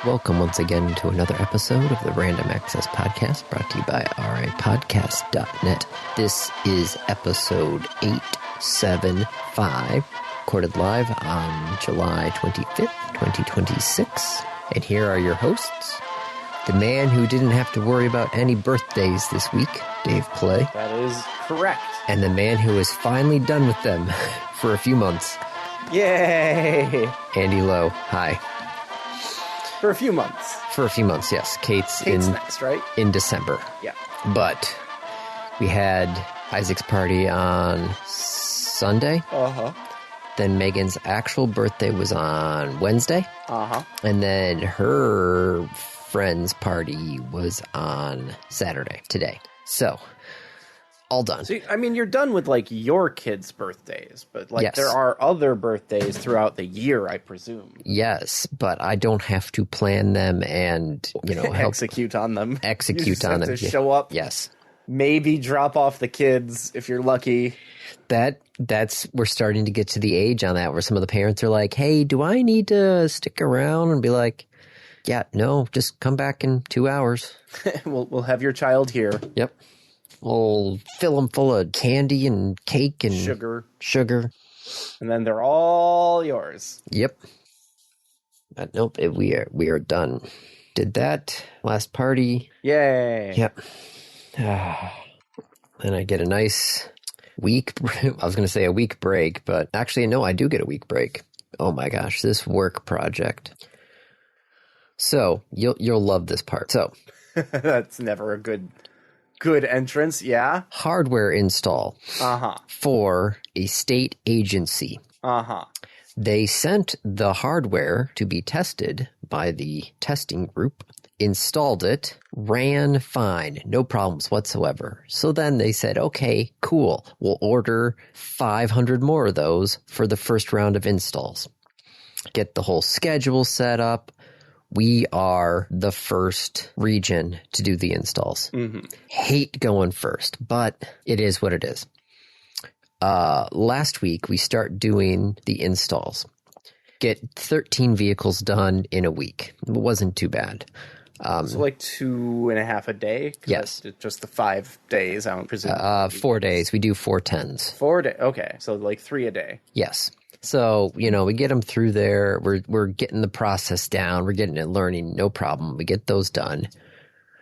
Welcome once again to another episode of the Random Access Podcast, brought to you by rapodcast.net. This is episode 875, recorded live on July 25th, 2026. And here are your hosts. The man who didn't have to worry about any birthdays this week, Dave Play. That is correct. And the man who is finally done with them for a few months. Yay! Andy Lowe. Hi. For a few months. For a few months, yes. Kate's next, right? In December. Yeah. But we had Isaac's party on Sunday. Uh-huh. Then Megan's actual birthday was on Wednesday. Uh-huh. And then her friend's party was on Saturday, today. So, all done. So, I mean, you're done with, like, your kids' birthdays, but, like, yes. There are other birthdays throughout the year, I presume. Yes, but I don't have to plan them and, help execute on them. Execute on them. To show up. Yes. Maybe drop off the kids if you're lucky. We're starting to get to the age on that where some of the parents are like, hey, do I need to stick around? And be like, yeah, no, just come back in 2 hours. We'll have your child here. Yep. We'll fill them full of candy and cake and sugar. And then they're all yours. Yep. But nope, we are done. Did that last party. Yay. Yep. Then I get a nice week. I was going to say a week break, but actually, no, I do get a week break. Oh my gosh, this work project. So you'll love this part. So that's never a good entrance. Yeah. Hardware install. Uh-huh. For a state agency. Uh-huh. They sent the hardware to be tested by the testing group, installed it, ran fine, no problems whatsoever. So then they said, okay, cool, we'll order 500 more of those for the first round of installs. Get the whole schedule set up. We are the first region to do the installs. Mm-hmm. Hate going first, but it is what it is. Last week, we start doing the installs. Get 13 vehicles done in a week. It wasn't too bad. So like 2.5 a day? Yes. Just the 5 days, I don't presume. 4 days. We do 4 10s. 4 days. Okay. So like 3 a day. Yes. So, we get them through there. We're getting the process down. We're getting it learning. No problem. We get those done.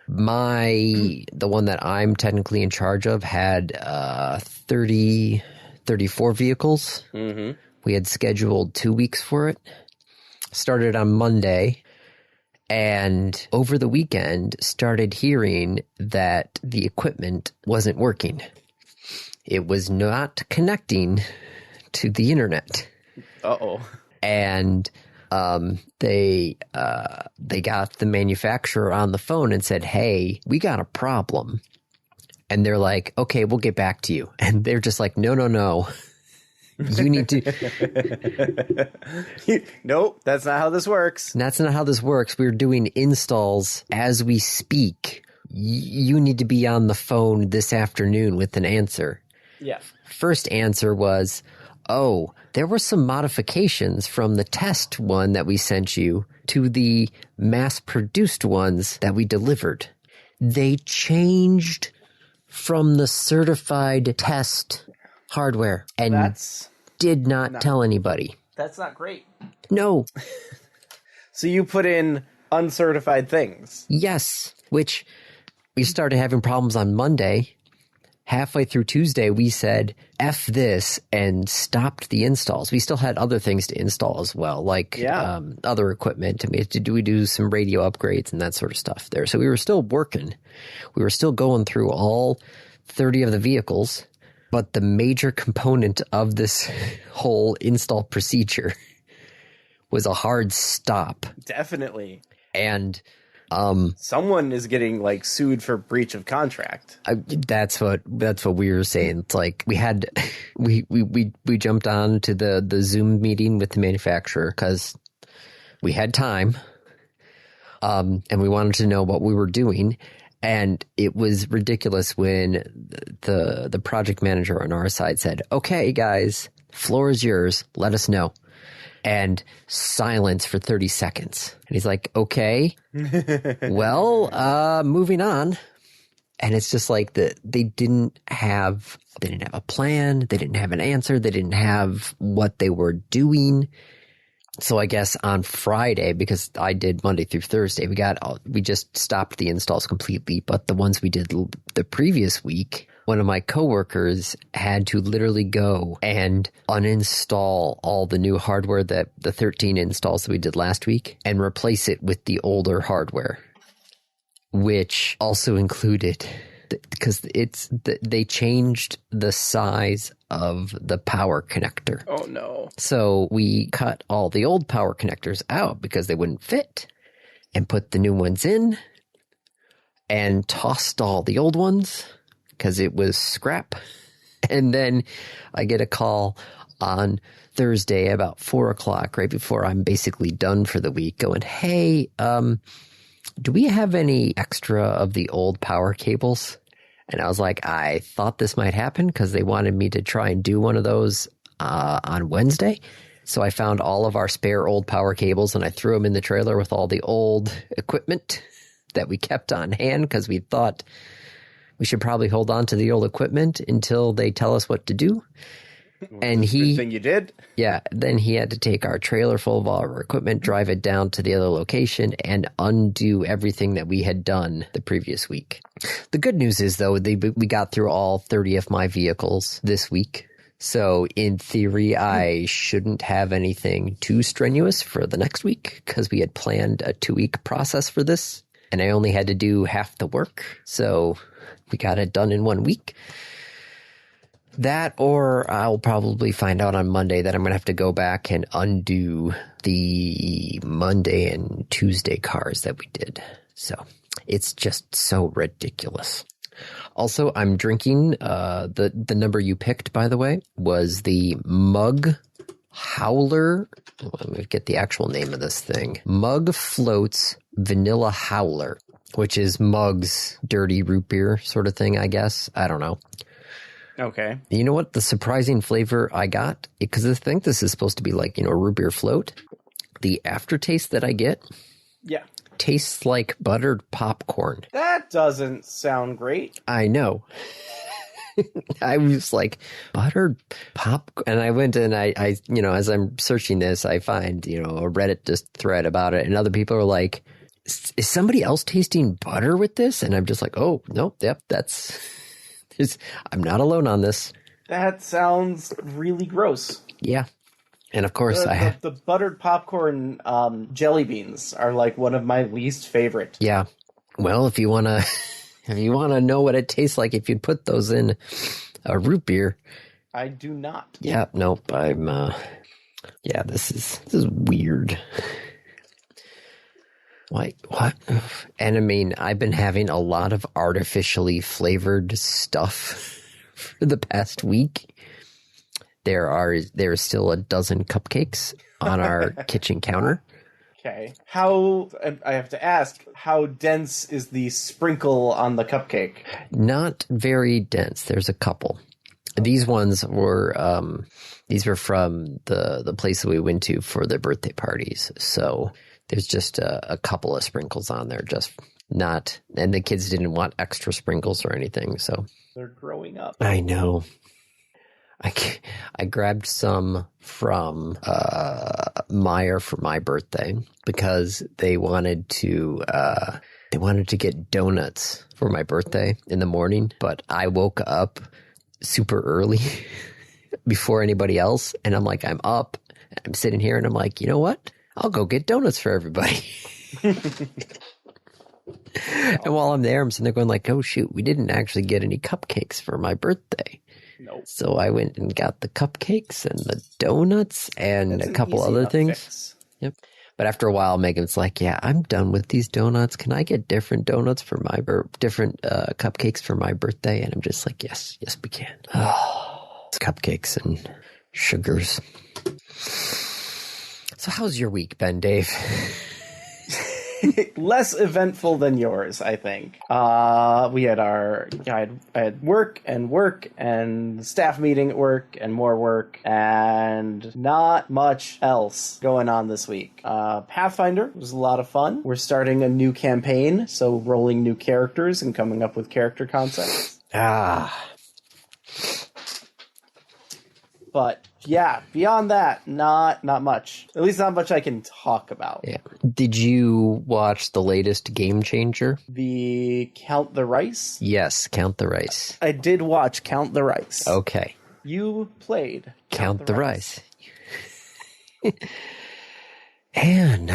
The one that I'm technically in charge of had 34 vehicles. Mm-hmm. We had scheduled 2 weeks for it. Started on Monday. And over the weekend, started hearing that the equipment wasn't working. It was not connecting to the internet. Uh-oh. And they got the manufacturer on the phone and said, hey, we got a problem. And they're like, okay, we'll get back to you. And they're just like, no. You need to. Nope, that's not how this works. That's not how this works. We're doing installs as we speak. You need to be on the phone this afternoon with an answer. Yeah. First answer was, oh, there were some modifications from the test one that we sent you to the mass-produced ones that we delivered. They changed from the certified test hardware and did not tell anybody. That's not great. No. So you put in uncertified things. Yes, which we started having problems on Monday. Halfway through Tuesday, we said, F this, and stopped the installs. We still had other things to install as well, like other equipment. And we had to do some radio upgrades and that sort of stuff there. So we were still working. We were still going through all 30 of the vehicles. But the major component of this whole install procedure was a hard stop. Definitely. And someone is getting like sued for breach of contract. That's what we were saying. It's like we jumped on to the Zoom meeting with the manufacturer because we had time, and we wanted to know what we were doing. And it was ridiculous when the project manager on our side said, okay, guys, floor is yours. Let us know. and silence for 30 seconds. And he's like, okay, well, moving on. And it's just like they didn't have a plan. They didn't have an answer. They didn't have what they were doing. So I guess on Friday, because I did Monday through Thursday, we just stopped the installs completely. But the ones we did the previous week, one of my coworkers had to literally go and uninstall all the new hardware, that the 13 installs that we did last week, and replace it with the older hardware, which also included, because they changed the size of the power connector. Oh no. So we cut all the old power connectors out because they wouldn't fit, and put the new ones in, and tossed all the old ones because it was scrap. And then I get a call on Thursday about 4:00, right before I'm basically done for the week, going, hey, do we have any extra of the old power cables? And I was like, I thought this might happen because they wanted me to try and do one of those on Wednesday. So I found all of our spare old power cables and I threw them in the trailer with all the old equipment that we kept on hand, because we thought we should probably hold on to the old equipment until they tell us what to do. And Good thing you did. Yeah, then he had to take our trailer full of all our equipment, drive it down to the other location, and undo everything that we had done the previous week. The good news is, though, we got through all 30 of my vehicles this week. So in theory, I shouldn't have anything too strenuous for the next week, because we had planned a 2-week process for this, and I only had to do half the work. So we got it done in 1 week. That, or I'll probably find out on Monday that I'm going to have to go back and undo the Monday and Tuesday cars that we did. So it's just so ridiculous. Also, I'm drinking, the number you picked, by the way, was the Mug Howler. Let me get the actual name of this thing. Mug Floats Vanilla Howler, which is Mug's dirty root beer sort of thing, I guess. I don't know. Okay. You know what the surprising flavor I got? Because I think this is supposed to be like, a root beer float. The aftertaste that I get tastes like buttered popcorn. That doesn't sound great. I know. I was like, buttered pop, and I went and I as I'm searching this, I find, a Reddit just thread about it, and other people are like, is somebody else tasting butter with this? And I'm just like, oh, no, yep, I'm not alone on this. That sounds really gross. Yeah. And of course the buttered popcorn jelly beans are like one of my least favorite. Yeah. Well, if you want to know what it tastes like if you'd put those in a root beer. I do not. Yeah, nope. This is weird. What? And I mean, I've been having a lot of artificially flavored stuff for the past week. There's still a dozen cupcakes on our kitchen counter. Okay. I have to ask, how dense is the sprinkle on the cupcake? Not very dense. There's a couple. These ones were from the place that we went to for the birthday parties. So there's just a couple of sprinkles on there, just not, and the kids didn't want extra sprinkles or anything. So they're growing up. I know. I grabbed some from Meijer for my birthday because they wanted to get donuts for my birthday in the morning, but I woke up super early before anybody else, and I'm like, I'm up, I'm sitting here, and I'm like, you know what? I'll go get donuts for everybody. And while I'm there, I'm sitting there going like, oh shoot, we didn't actually get any cupcakes for my birthday. Nope. So I went and got the cupcakes and the donuents and a couple other things. Fix. Yep. But after a while, Megan's like, yeah, I'm done with these donuts. Can I get different donuts for my different cupcakes for my birthday? And I'm just like, yes, we can. Oh, it's cupcakes and sugars. So how's your week been, Dave? less eventful than yours, I think. We had I had work and staff meeting at work and more work and not much else going on this week. Pathfinder was a lot of fun. We're starting a new campaign, so rolling new characters and coming up with character concepts. But yeah, beyond that, not much. At least not much I can talk about. Yeah. Did you watch the latest Game Changer? The Count the Rice? Yes, Count the Rice. I did watch Count the Rice. Okay. You played Count the Rice. And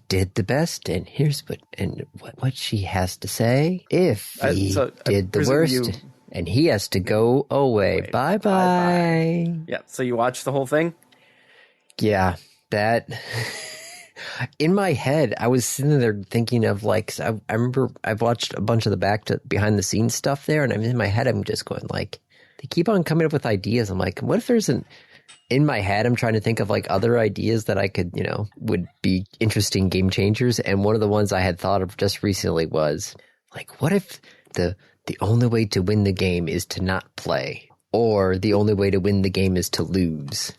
did the best, and here's what she has to say. If he did the worst, and he has to go away. Bye-bye. Yeah, so you watched the whole thing? Yeah, that... In my head, I was sitting there thinking of, like, I remember I've watched a bunch of the behind-the-scenes stuff there, and in my head, I'm just going, like, they keep on coming up with ideas. I'm like, what if there's in my head, I'm trying to think of, like, other ideas that I could, would be interesting game changers, and one of the ones I had thought of just recently was, like, what if the only way to win the game is to not play, or the only way to win the game is to lose?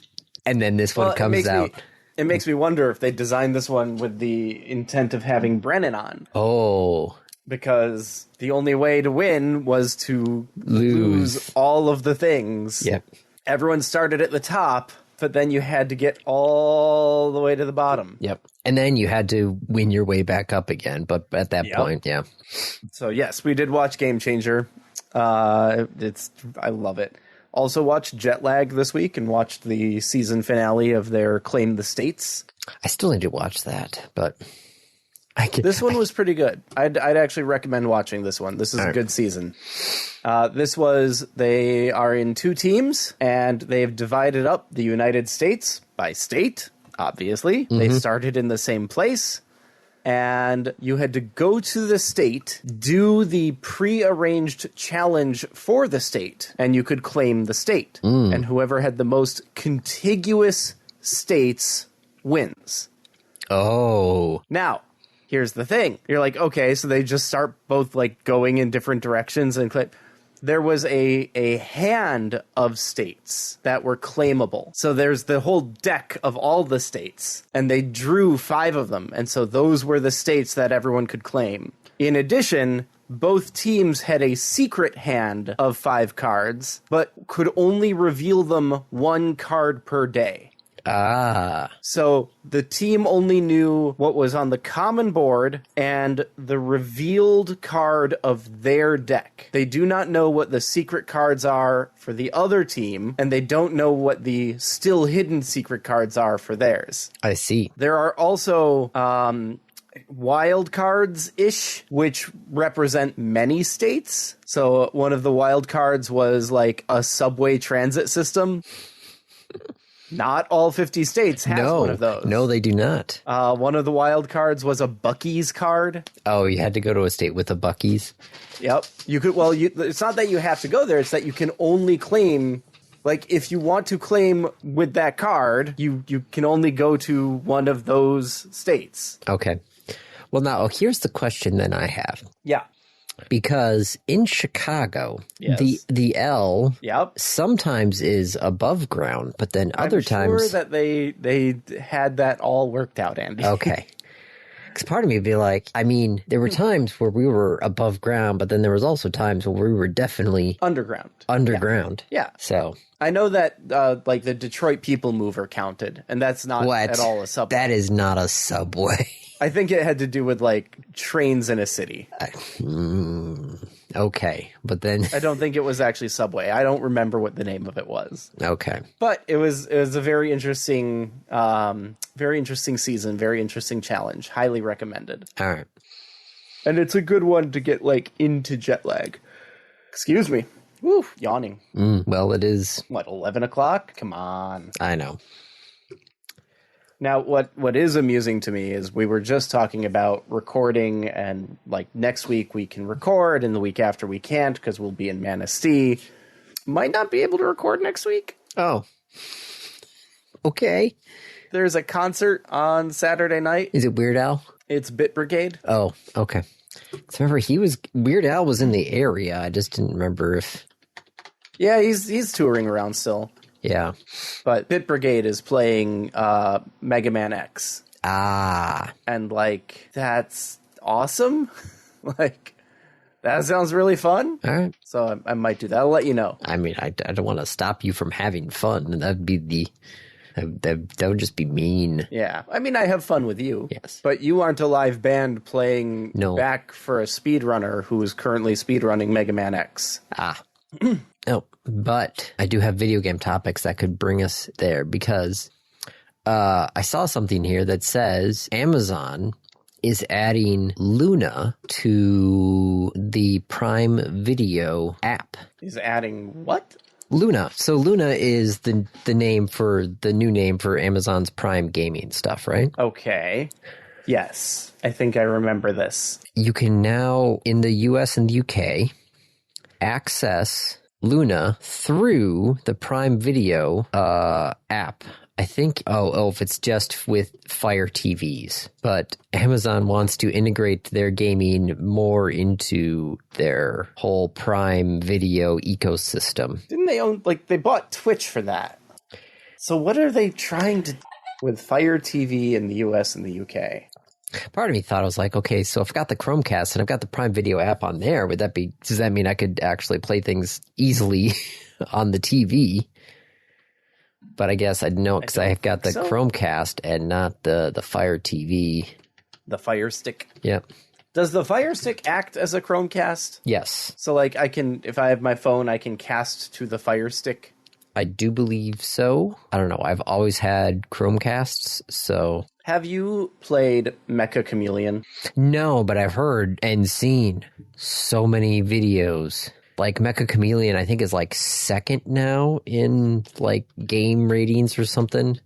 And then this one comes out. It makes me wonder if they designed this one with the intent of having Brennan on. Oh. Because the only way to win was to lose all of the things. Yep. Everyone started at the top, but then you had to get all the way to the bottom. Yep. And then you had to win your way back up again. But at that point, yeah. So yes, we did watch Game Changer. I love it. Also watched Jetlag this week and watched the season finale of their Claim the States. I still need to watch that, but this one was pretty good. I'd actually recommend watching this one. This is a good season. They are in two teams, and they've divided up the United States by state, obviously. Mm-hmm. They started in the same place. And you had to go to the state, do the pre-arranged challenge for the state, and you could claim the state. And whoever had the most contiguous states wins. Oh. Now, here's the thing. You're like, okay, so they just start both, like, going in different directions and claim. There was a hand of states that were claimable. So there's the whole deck of all the states, and they drew 5 of them, and so those were the states that everyone could claim. In addition, both teams had a secret hand of 5 cards, but could only reveal them 1 card per day. So the team only knew what was on the common board and the revealed card of their deck. They do not know what the secret cards are for the other team, and they don't know what the still hidden secret cards are for theirs. I see. There are also wild cards-ish, which represent many states. So one of the wild cards was like a subway transit system. Not all 50 states has one of those. No, they do not. One of the wild cards was a Buc-ee's card. Oh, you had to go to a state with a Buc-ee's? Yep. You could. Well, it's not that you have to go there. It's that you can only claim. Like, if you want to claim with that card, you can only go to one of those states. Okay. Well, now, here's the question then I have. Yeah. Because in Chicago, the L sometimes is above ground, but then other times... I'm sure that they had that all worked out, Andy. Okay. Because part of me would be like, I mean, there were times where we were above ground, but then there was also times where we were definitely... Underground. Yeah. So... I know that, like, the Detroit People Mover counted, and that's not at all a subway. That is not a subway. I think it had to do with, like, trains in a city. Okay, but then... I don't think it was actually Subway. I don't remember what the name of it was. Okay. But it was a very interesting season, very interesting challenge. Highly recommended. All right. And it's a good one to get, like, into jet lag. Excuse me. Woo, yawning. Well, it is... What, 11 o'clock? Come on. I know. Now, what is amusing to me is we were just talking about recording, and, like, next week we can record, and the week after we can't because we'll be in Manistee. Might not be able to record next week. Oh. Okay. There's a concert on Saturday night. Is it Weird Al? It's Bit Brigade. Oh, okay. So remember, Weird Al was in the area. I just didn't remember if... Yeah, he's touring around still. Yeah. But Bit Brigade is playing Mega Man X. Ah. And, like, that's awesome. Like, that sounds really fun. All right. So I might do that. I'll let you know. I mean, I don't want to stop you from having fun. That'd be that would just be mean. Yeah. I mean, I have fun with you. Yes. But you aren't a live band playing back for a speedrunner who is currently speedrunning Mega Man X. Ah. No, but I do have video game topics that could bring us there because I saw something here that says Amazon is adding Luna to the Prime Video app. He's adding what? Luna. So Luna is the new name for Amazon's Prime gaming stuff, right? Okay. Yes. I think I remember this. You can now, in the US and the UK, access Luna through the Prime Video app. I think, if it's just with Fire TVs. But Amazon wants to integrate their gaming more into their whole Prime Video ecosystem. Didn't they they bought Twitch for that? So what are they trying to do with Fire TV in the US and the UK? Part of me thought, I was like, okay, so if I've got the Chromecast and I've got the Prime Video app on there, does that mean I could actually play things easily on the TV? But I guess I'd know because I've got the Chromecast and not the Fire TV. The Fire Stick. Yep. Does the Fire Stick act as a Chromecast? Yes. So, like, if I have my phone, I can cast to the Fire Stick? I do believe so. I don't know. I've always had Chromecasts, so... Have you played Mecha Chameleon? No, but I've heard and seen so many videos. Like, Mecha Chameleon, I think, is, like, second now in, like, game ratings or something.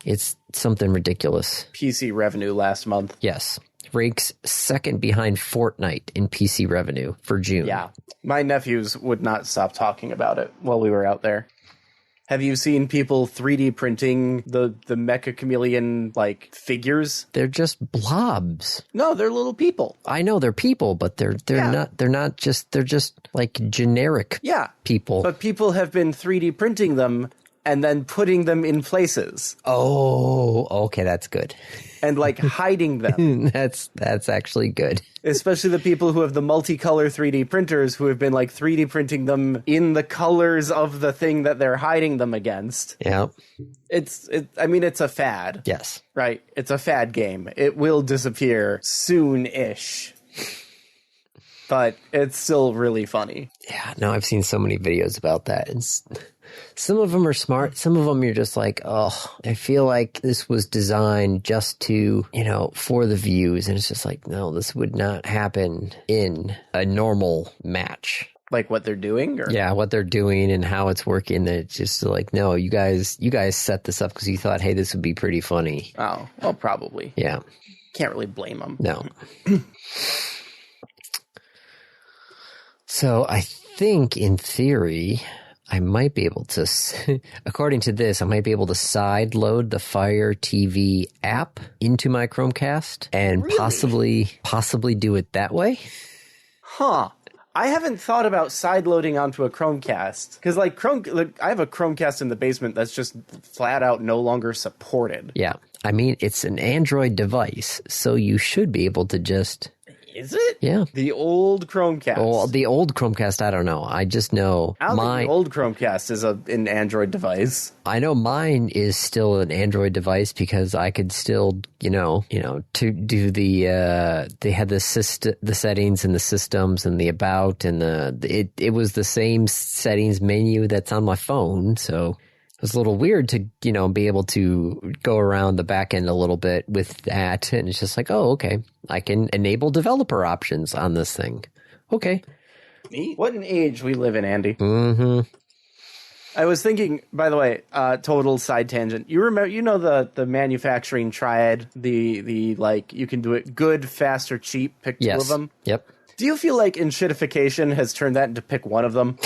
It's something ridiculous. PC revenue last month. Yes. Ranks second behind Fortnite in PC revenue for June. Yeah. My nephews would not stop talking about it while we were out there. Have you seen people 3D printing the Mecha Chameleon, like, figures? They're just blobs. No, they're little people. I know they're people, but they're just like generic people. But people have been 3D printing them and then putting them in places. Oh, okay, that's good. And, like, hiding them. That's actually good. Especially the people who have the multicolor 3D printers who have been, like, 3D printing them in the colors of the thing that they're hiding them against. Yeah. It's a fad. Yes. Right? It's a fad game. It will disappear soon-ish. But it's still really funny. Yeah, no, I've seen so many videos about that. Some of them are smart. Some of them you're just like, oh, I feel like this was designed just to, for the views. And it's just like, no, this would not happen in a normal match. Like what they're doing? Or? Yeah, what they're doing and how it's working. It's just like, no, you guys set this up because you thought, hey, this would be pretty funny. Oh, well, probably. Yeah. Can't really blame them. No. So I think in theory, I might be able to, according to this, I might be able to side load the Fire TV app into my Chromecast and possibly do it that way. Huh. I haven't thought about side loading onto a Chromecast because, I have a Chromecast in the basement that's just flat out no longer supported. Yeah. I mean, it's an Android device, so you should be able to just... Is it? Yeah. The old Chromecast. Well, the old Chromecast, I don't know. I just know I don't think the old Chromecast is an Android device. I know mine is still an Android device because I could still, to do they had the settings and the systems and the about and it was the same settings menu that's on my phone, so it was a little weird to, be able to go around the back end a little bit with that. And it's just like, oh, okay, I can enable developer options on this thing. Okay. Neat. What an age we live in, Andy. Mm-hmm. I was thinking, by the way, total side tangent. You remember, the manufacturing triad, the you can do it good, fast, or cheap, pick two of them? Yep. Do you feel like Enshittification has turned that into pick one of them?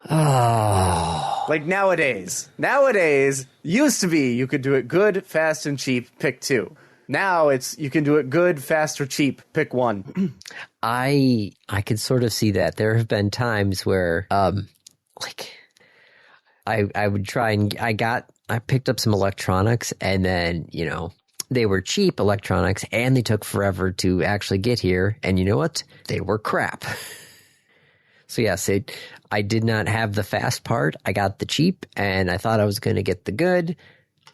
Oh, Like nowadays, used to be you could do it good, fast, and cheap, pick two. Now it's you can do it good, fast, or cheap, pick one. I could sort of see that. There have been times where like I would try and I picked up some electronics, and then, you know, they were cheap electronics and they took forever to actually get here, and you know what? They were crap. So yes, I did not have the fast part. I got the cheap, and I thought I was going to get the good.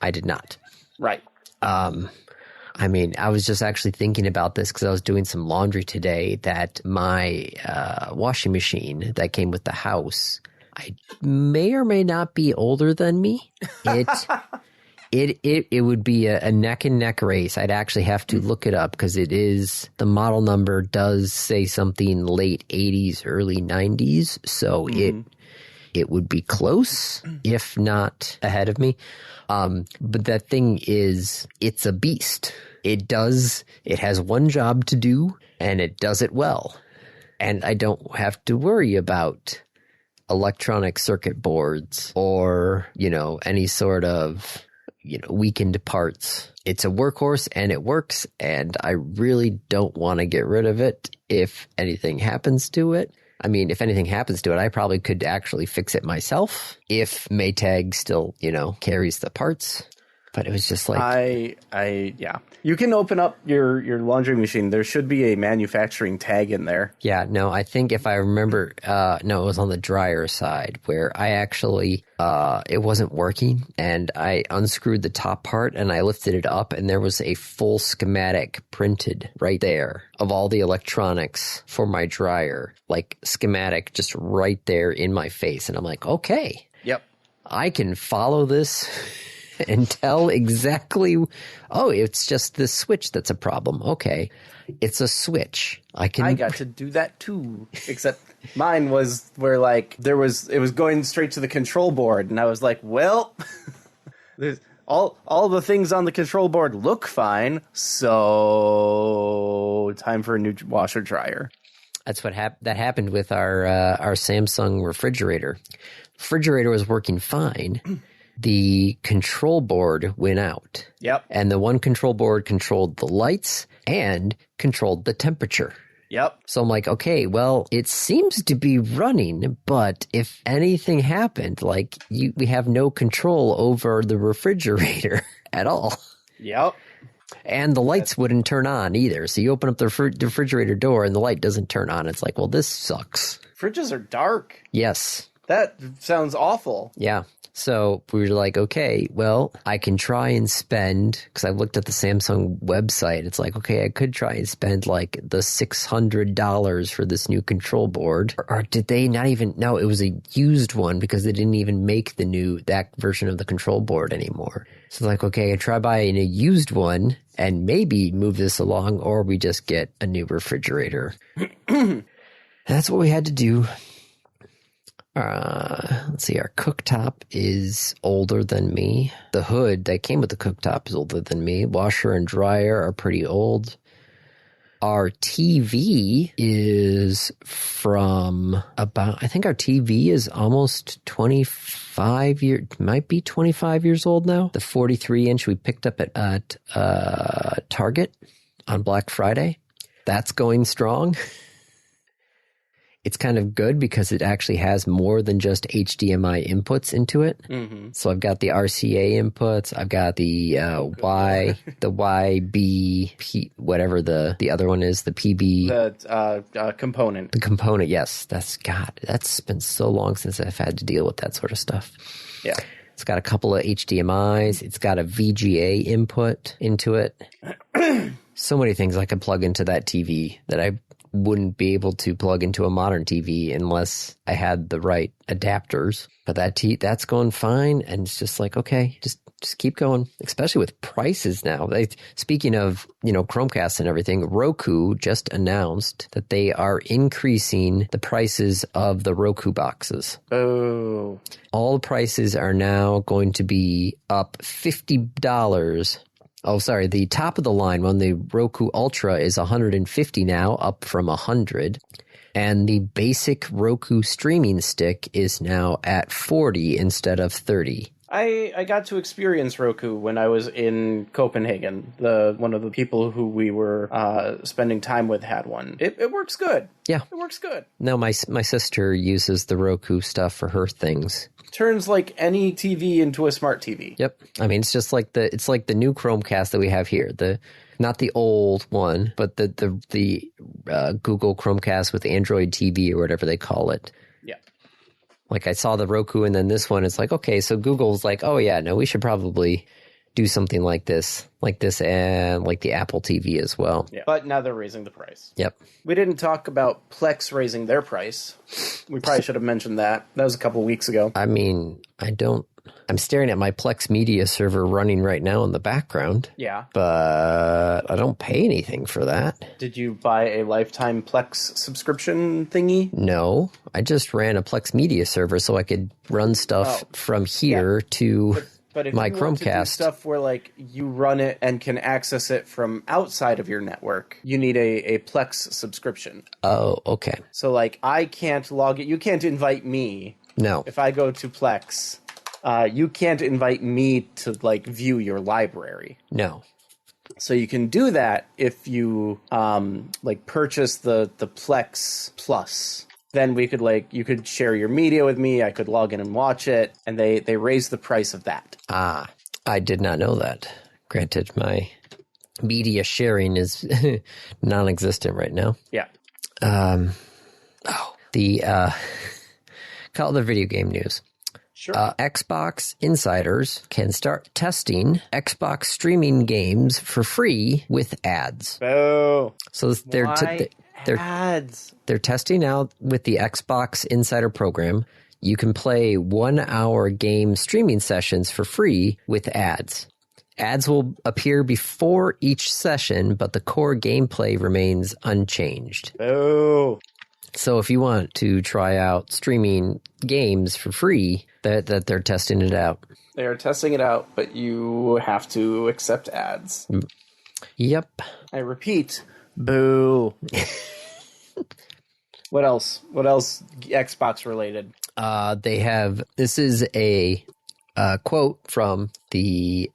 I did not. Right. I mean, I was just actually thinking about this because I was doing some laundry today, that my washing machine that came with the house, I may or may not be older than me. It would be a neck and neck race. I'd actually have to look it up because the model number does say something late 80s, early 90s. So it would be close, if not ahead of me. But that thing it's a beast. It has one job to do, and it does it well. And I don't have to worry about electronic circuit boards or, you know, any sort of, you know, weakened parts. It's a workhorse and it works, and I really don't want to get rid of it if anything happens to it. I mean, if anything happens to it, I probably could actually fix it myself if Maytag still, you know, carries the parts. But it was just like yeah. You can open up your laundry machine. There should be a manufacturing tag in there. Yeah, no, I think if I remember, no, it was on the dryer side where I actually, it wasn't working, and I unscrewed the top part and I lifted it up, and there was a full schematic printed right there of all the electronics for my dryer, like schematic just right there in my face. And I'm like, okay, yep, I can follow this and tell exactly, oh, it's just this switch that's a problem. Okay, it's a switch. I got to do that too, except mine was where like it was going straight to the control board, and I was like, well, there's all the things on the control board look fine, so time for a new washer dryer. That's what that happened with our Samsung refrigerator. Refrigerator was working fine. The control board went out. Yep. And the one control board controlled the lights and controlled the temperature. Yep. So I'm like, okay, well, it seems to be running, but if anything happened, like we have no control over the refrigerator at all. Yep. And the lights wouldn't turn on either. So you open up the refrigerator door and the light doesn't turn on. It's like, well, this sucks. Fridges are dark. Yes. That sounds awful. Yeah. So we were like, okay, well, I can try and spend, because I looked at the Samsung website. It's like, okay, I could try and spend like the $600 for this new control board. Or did they not even? No, it was a used one because they didn't even make that version of the control board anymore. So like, okay, I try buying a used one and maybe move this along, or we just get a new refrigerator. That's what we had to do. Let's see, our cooktop is older than me. The hood that came with the cooktop is older than me. Washer and dryer are pretty old. Our TV is from I think our TV is almost 25 years, might be 25 years old now. The 43-inch we picked up at Target on Black Friday. That's going strong. It's kind of good because it actually has more than just HDMI inputs into it. Mm-hmm. So I've got the RCA inputs. I've got the the YB, whatever the other one is, the PB. The component. The component, yes. That's been so long since I've had to deal with that sort of stuff. Yeah. It's got a couple of HDMIs. It's got a VGA input into it. So many things I could plug into that TV that I wouldn't be able to plug into a modern TV unless I had the right adapters. But that's going fine, and it's just like, okay, just keep going, especially with prices now. Speaking of, Chromecast and everything, Roku just announced that they are increasing the prices of the Roku boxes. Oh. All the prices are now going to be up $50. Oh, sorry. The top of the line one, the Roku Ultra, is $150 now, up from $100. And the basic Roku streaming stick is now at 40 instead of 30. I got to experience Roku when I was in Copenhagen. One of the people who we were spending time with had one. It works good. Yeah. It works good. No, my sister uses the Roku stuff for her things. Turns like any TV into a smart TV. Yep. I mean, it's like the new Chromecast that we have here. Not the old one, but the Google Chromecast with Android TV or whatever they call it. Yeah. Like I saw the Roku and then this one, it's like, okay, so Google's like, oh yeah, no, we should probably do something like this and like the Apple TV as well. Yeah. But now they're raising the price. Yep. We didn't talk about Plex raising their price. We probably should have mentioned that. That was a couple weeks ago. I mean, I'm staring at my Plex media server running right now in the background. Yeah. But I don't pay anything for that. Did you buy a lifetime Plex subscription thingy? No, I just ran a Plex media server so I could run stuff from here to but if my you Chromecast. want to do stuff where like you run it and can access it from outside of your network, you need a Plex subscription. Oh, okay. So like I can't log it. You can't invite me. No. If I go to Plex, you can't invite me to like view your library. No. So you can do that if you like purchase the Plex Plus. Then we could you could share your media with me. I could log in and watch it, and they raised the price of that. Ah, I did not know that. Granted, my media sharing is non-existent right now. Yeah. Call the video game news. Sure. Xbox insiders can start testing Xbox streaming games for free with ads. Oh. So they're ads. They're testing out with the Xbox Insider program. You can play 1-hour game streaming sessions for free with ads. Ads will appear before each session, but the core gameplay remains unchanged. Oh. So if you want to try out streaming games for free, that they're testing it out. They are testing it out, but you have to accept ads. Yep. I repeat, boo. What else? What else Xbox related? They have, this is a quote from the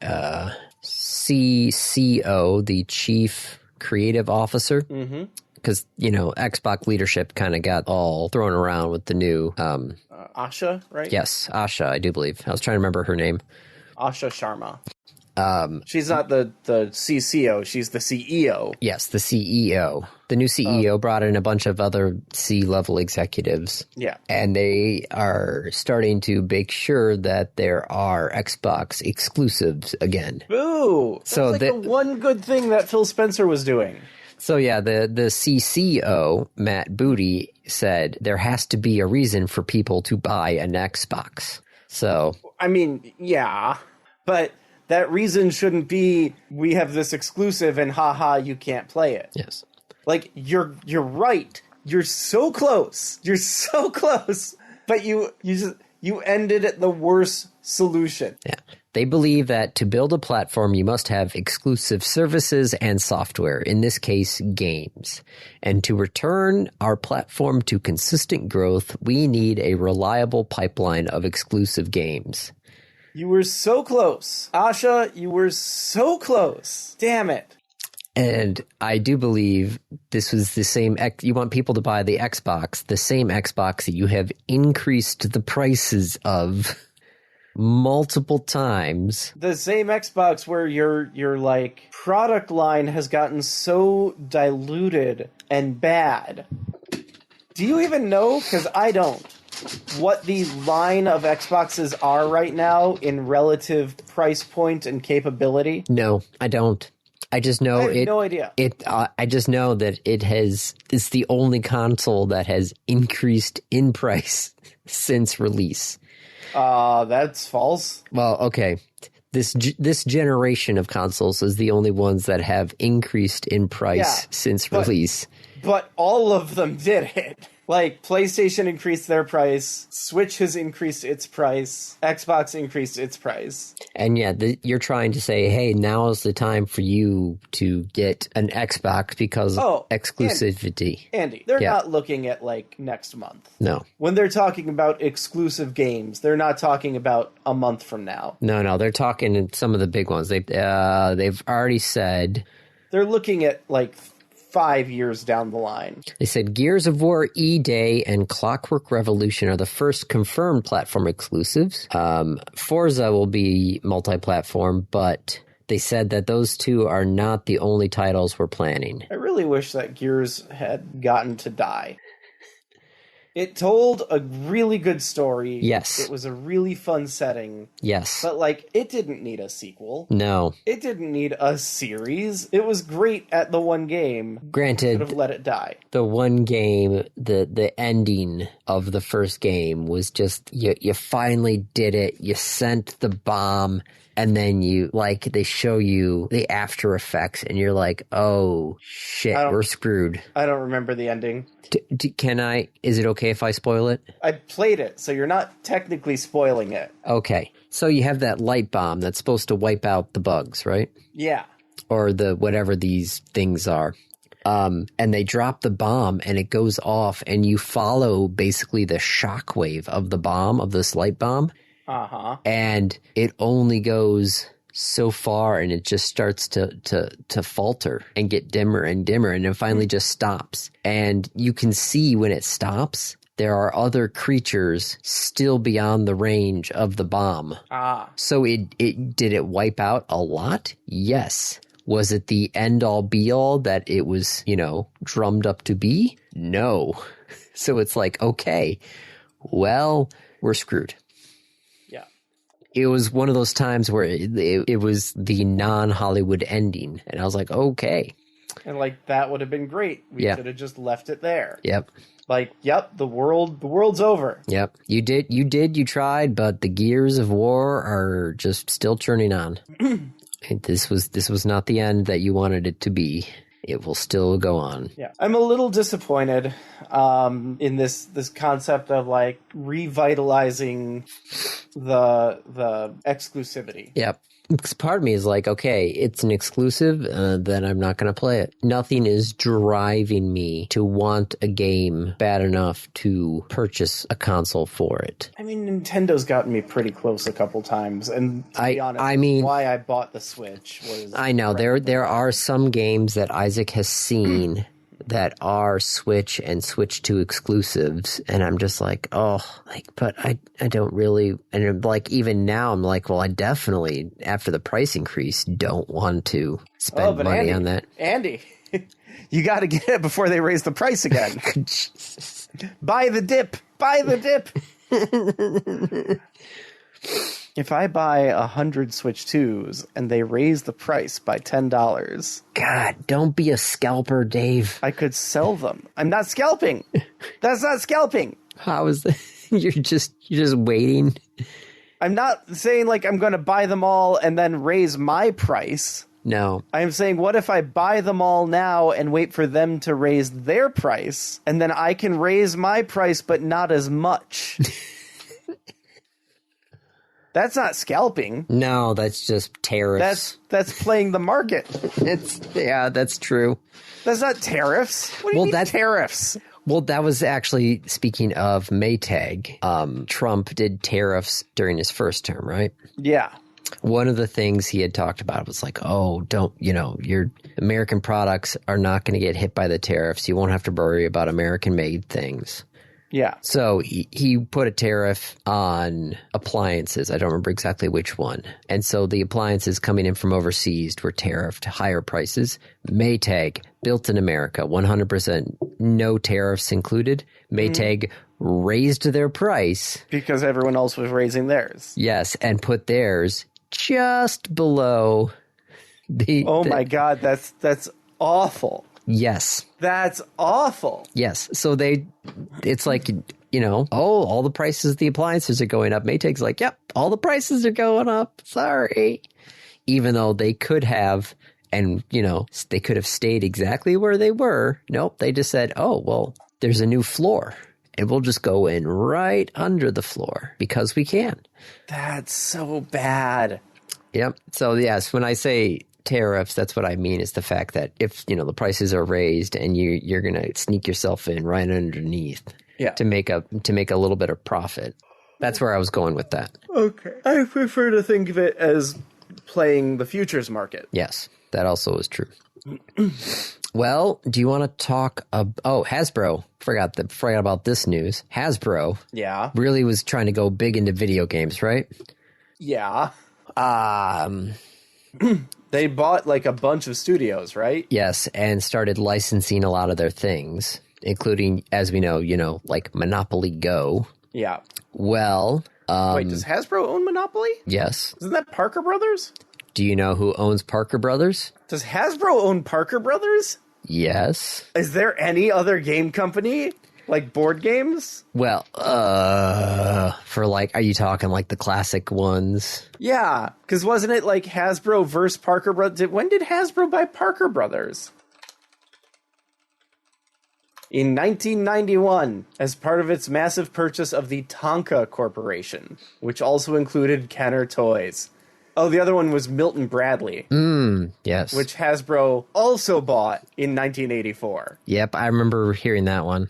CCO, the Chief Creative Officer. Mm-hmm. Because, Xbox leadership kind of got all thrown around with the new... Asha, right? Yes, Asha, I do believe. I was trying to remember her name. Asha Sharma. She's not the CCO, she's the CEO. Yes, the CEO. The new CEO brought in a bunch of other C-level executives. Yeah. And they are starting to make sure that there are Xbox exclusives again. Boo! So the one good thing that Phil Spencer was doing. So yeah, the CCO, Matt Booty, said there has to be a reason for people to buy an Xbox. So I mean, yeah, but that reason shouldn't be we have this exclusive and haha, you can't play it. Yes. Like you're right. You're so close. You're so close. But you ended at the worst solution. Yeah. They believe that to build a platform, you must have exclusive services and software, in this case, games. And to return our platform to consistent growth, we need a reliable pipeline of exclusive games. You were so close. Asha, you were so close. Damn it. And I do believe this was the same, you want people to buy the Xbox, the same Xbox that you have increased the prices of multiple times. The same Xbox where your like product line has gotten so diluted and bad. Do you even know? Because I don't. What the line of Xboxes are right now in relative price point and capability? No, I don't. I just know I have no idea. I just know that it's the only console that has increased in price since release. That's false. Well, okay. This generation of consoles is the only ones that have increased in price since release. But all of them did it. Like, PlayStation increased their price, Switch has increased its price, Xbox increased its price. And yeah, you're trying to say, hey, now is the time for you to get an Xbox because of exclusivity. Andy, they're not looking at, like, next month. No. When they're talking about exclusive games, they're not talking about a month from now. No, they're talking some of the big ones. They've already said... They're looking at, like... 5 years down the line. They said Gears of War E-Day and Clockwork Revolution are the first confirmed platform exclusives. Forza will be multi-platform, but they said that those two are not the only titles we're planning. I really wish that Gears had gotten to die. It told a really good story. Yes. It was a really fun setting. Yes. But, like, it didn't need a sequel. No. It didn't need a series. It was great at the one game. Granted, could have let it die. The one game, the ending of the first game was just, you finally did it. You sent the bomb. And then they show you the after effects, and you're like, oh, shit, we're screwed. I don't remember the ending. Is it okay if I spoil it? I played it, so you're not technically spoiling it. Okay. So you have that light bomb that's supposed to wipe out the bugs, right? Yeah. Or whatever these things are. And they drop the bomb, and it goes off, and you follow basically the shockwave of the bomb, of this light bomb. Uh-huh. And it only goes so far, and it just starts to falter and get dimmer and dimmer, and it finally just stops. And you can see when it stops, there are other creatures still beyond the range of the bomb. Ah. So did it wipe out a lot? Yes. Was it the end-all be-all that it was, drummed up to be? No. So it's like, okay, well, we're screwed. It was one of those times where it was the non-Hollywood ending. And I was like, okay. And, like, that would have been great. We should have just left it there. Yep. Like, yep, the world's over. Yep. You tried, but the gears of war are just still churning on. This was not the end that you wanted it to be. It will still go on. Yeah. I'm a little disappointed in this concept of, like, revitalizing the exclusivity. Yep. Because part of me is like, okay, it's an exclusive, then I'm not going to play it. Nothing is driving me to want a game bad enough to purchase a console for it. I mean, Nintendo's gotten me pretty close a couple times, and to be honest, why I bought the Switch was... I know, there are some games that Isaac has seen that are Switch and Switch 2 exclusives, and I'm just like, but I don't really, and like even now I'm like, well, I definitely, after the price increase, don't want to spend money on that. Andy, you got to get it before they raise the price again. Buy the dip. If I buy 100 Switch 2s and they raise the price by $10... God, don't be a scalper, Dave. I could sell them. I'm not scalping. That's not scalping. How is that? You're just waiting? I'm not saying, like, I'm going to buy them all and then raise my price. No. I'm saying, what if I buy them all now and wait for them to raise their price, and then I can raise my price but not as much? That's not scalping. No, that's just tariffs. That's playing the market. That's true. That's not tariffs. What do you mean tariffs? Well, that was actually, speaking of Maytag, Trump did tariffs during his first term, right? Yeah. One of the things he had talked about was like, your American products are not going to get hit by the tariffs. You won't have to worry about American-made things. Yeah. So he put a tariff on appliances. I don't remember exactly which one. And so the appliances coming in from overseas were tariffed higher prices. Maytag, built in America, 100%, no tariffs included. Maytag raised their price. Because everyone else was raising theirs. Yes, and put theirs just below the... Oh my God, that's awful. Yes. That's awful. Yes. So it's like, all the prices of the appliances are going up. Maytag's like, yep, all the prices are going up. Sorry. Even though they could have, and, they could have stayed exactly where they were. Nope. They just said, oh, well, there's a new floor. And we'll just go in right under the floor because we can. That's so bad. Yep. So, yes, when I say tariffs, that's what I mean is the fact that if, the prices are raised and you're going to sneak yourself in right underneath to make a little bit of profit. That's where I was going with that. Okay. I prefer to think of it as playing the futures market. Yes, that also is true. Well, do you want to talk Hasbro. Forgot about this news. Hasbro really was trying to go big into video games, right? Yeah. They bought like a bunch of studios, right? Yes, and started licensing a lot of their things, including, as we know, like Monopoly Go. Yeah. Well, wait, does Hasbro own Monopoly? Yes. Isn't that Parker Brothers? Do you know who owns Parker Brothers? Does Hasbro own Parker Brothers? Yes. Is there any other game company? Like board games? Well, for like, are you talking like the classic ones? Yeah, because wasn't it like Hasbro versus Parker Brothers? When did Hasbro buy Parker Brothers? In 1991, as part of its massive purchase of the Tonka Corporation, which also included Kenner Toys. Oh, the other one was Milton Bradley. Yes. Which Hasbro also bought in 1984. Yep, I remember hearing that one.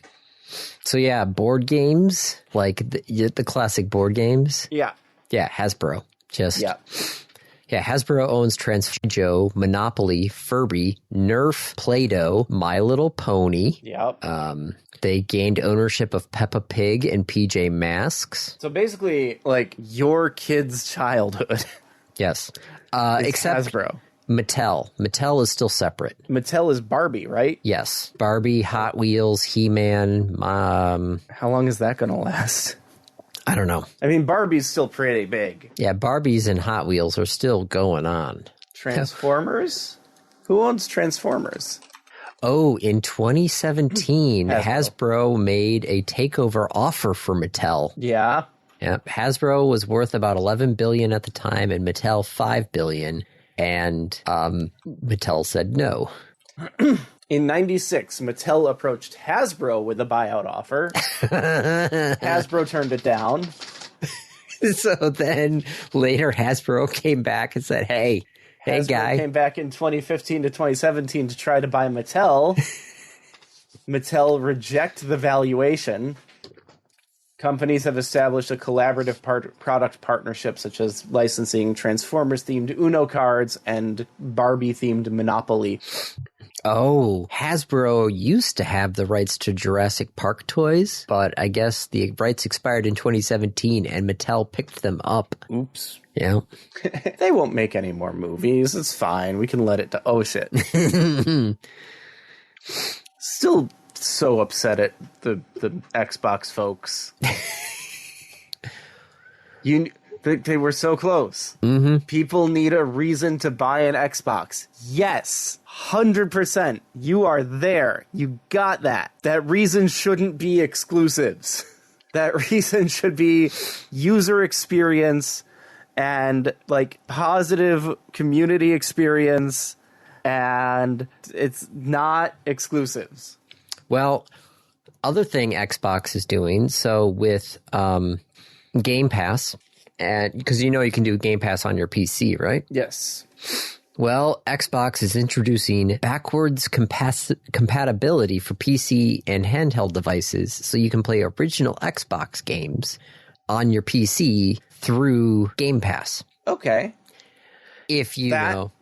So yeah, board games, like the classic board games. Yeah. Yeah, Hasbro. Yeah, Hasbro owns Transformers, Monopoly, Furby, Nerf, Play-Doh, My Little Pony. Yep. They gained ownership of Peppa Pig and PJ Masks. So basically, like, your kid's childhood. Yes. Except Hasbro. Mattel. Mattel is still separate. Mattel is Barbie, right? Yes. Barbie, Hot Wheels, He-Man. How long is that going to last? I don't know. I mean, Barbie's still pretty big. Yeah, Barbies and Hot Wheels are still going on. Transformers? Who owns Transformers? Oh, in 2017, Hasbro made a takeover offer for Mattel. Yeah. Yep. Hasbro was worth about $11 billion at the time, and Mattel $5 billion. And Mattel said no. In 96, Mattel approached Hasbro with a buyout offer. Hasbro turned it down. So then later Hasbro came back and said, hey guy. Came back in 2015 to 2017 to try to buy Mattel. Mattel reject the valuation. Companies have established a collaborative product partnership, such as licensing Transformers-themed Uno cards and Barbie-themed Monopoly. Oh, Hasbro used to have the rights to Jurassic Park toys, but I guess the rights expired in 2017 and Mattel picked them up. Oops. Yeah. They won't make any more movies. It's fine. We can let it... Oh, shit. Still so upset at the Xbox folks. They were so close. Mm-hmm. People need a reason to buy an Xbox. Yes, 100%. You are there. You got that. That reason shouldn't be exclusives. That reason should be user experience and like positive community experience, and it's not exclusives. Well, other thing Xbox is doing, so with Game Pass, and because you can do Game Pass on your PC, right? Yes. Well, Xbox is introducing backwards compatibility for PC and handheld devices, so you can play original Xbox games on your PC through Game Pass. Okay. If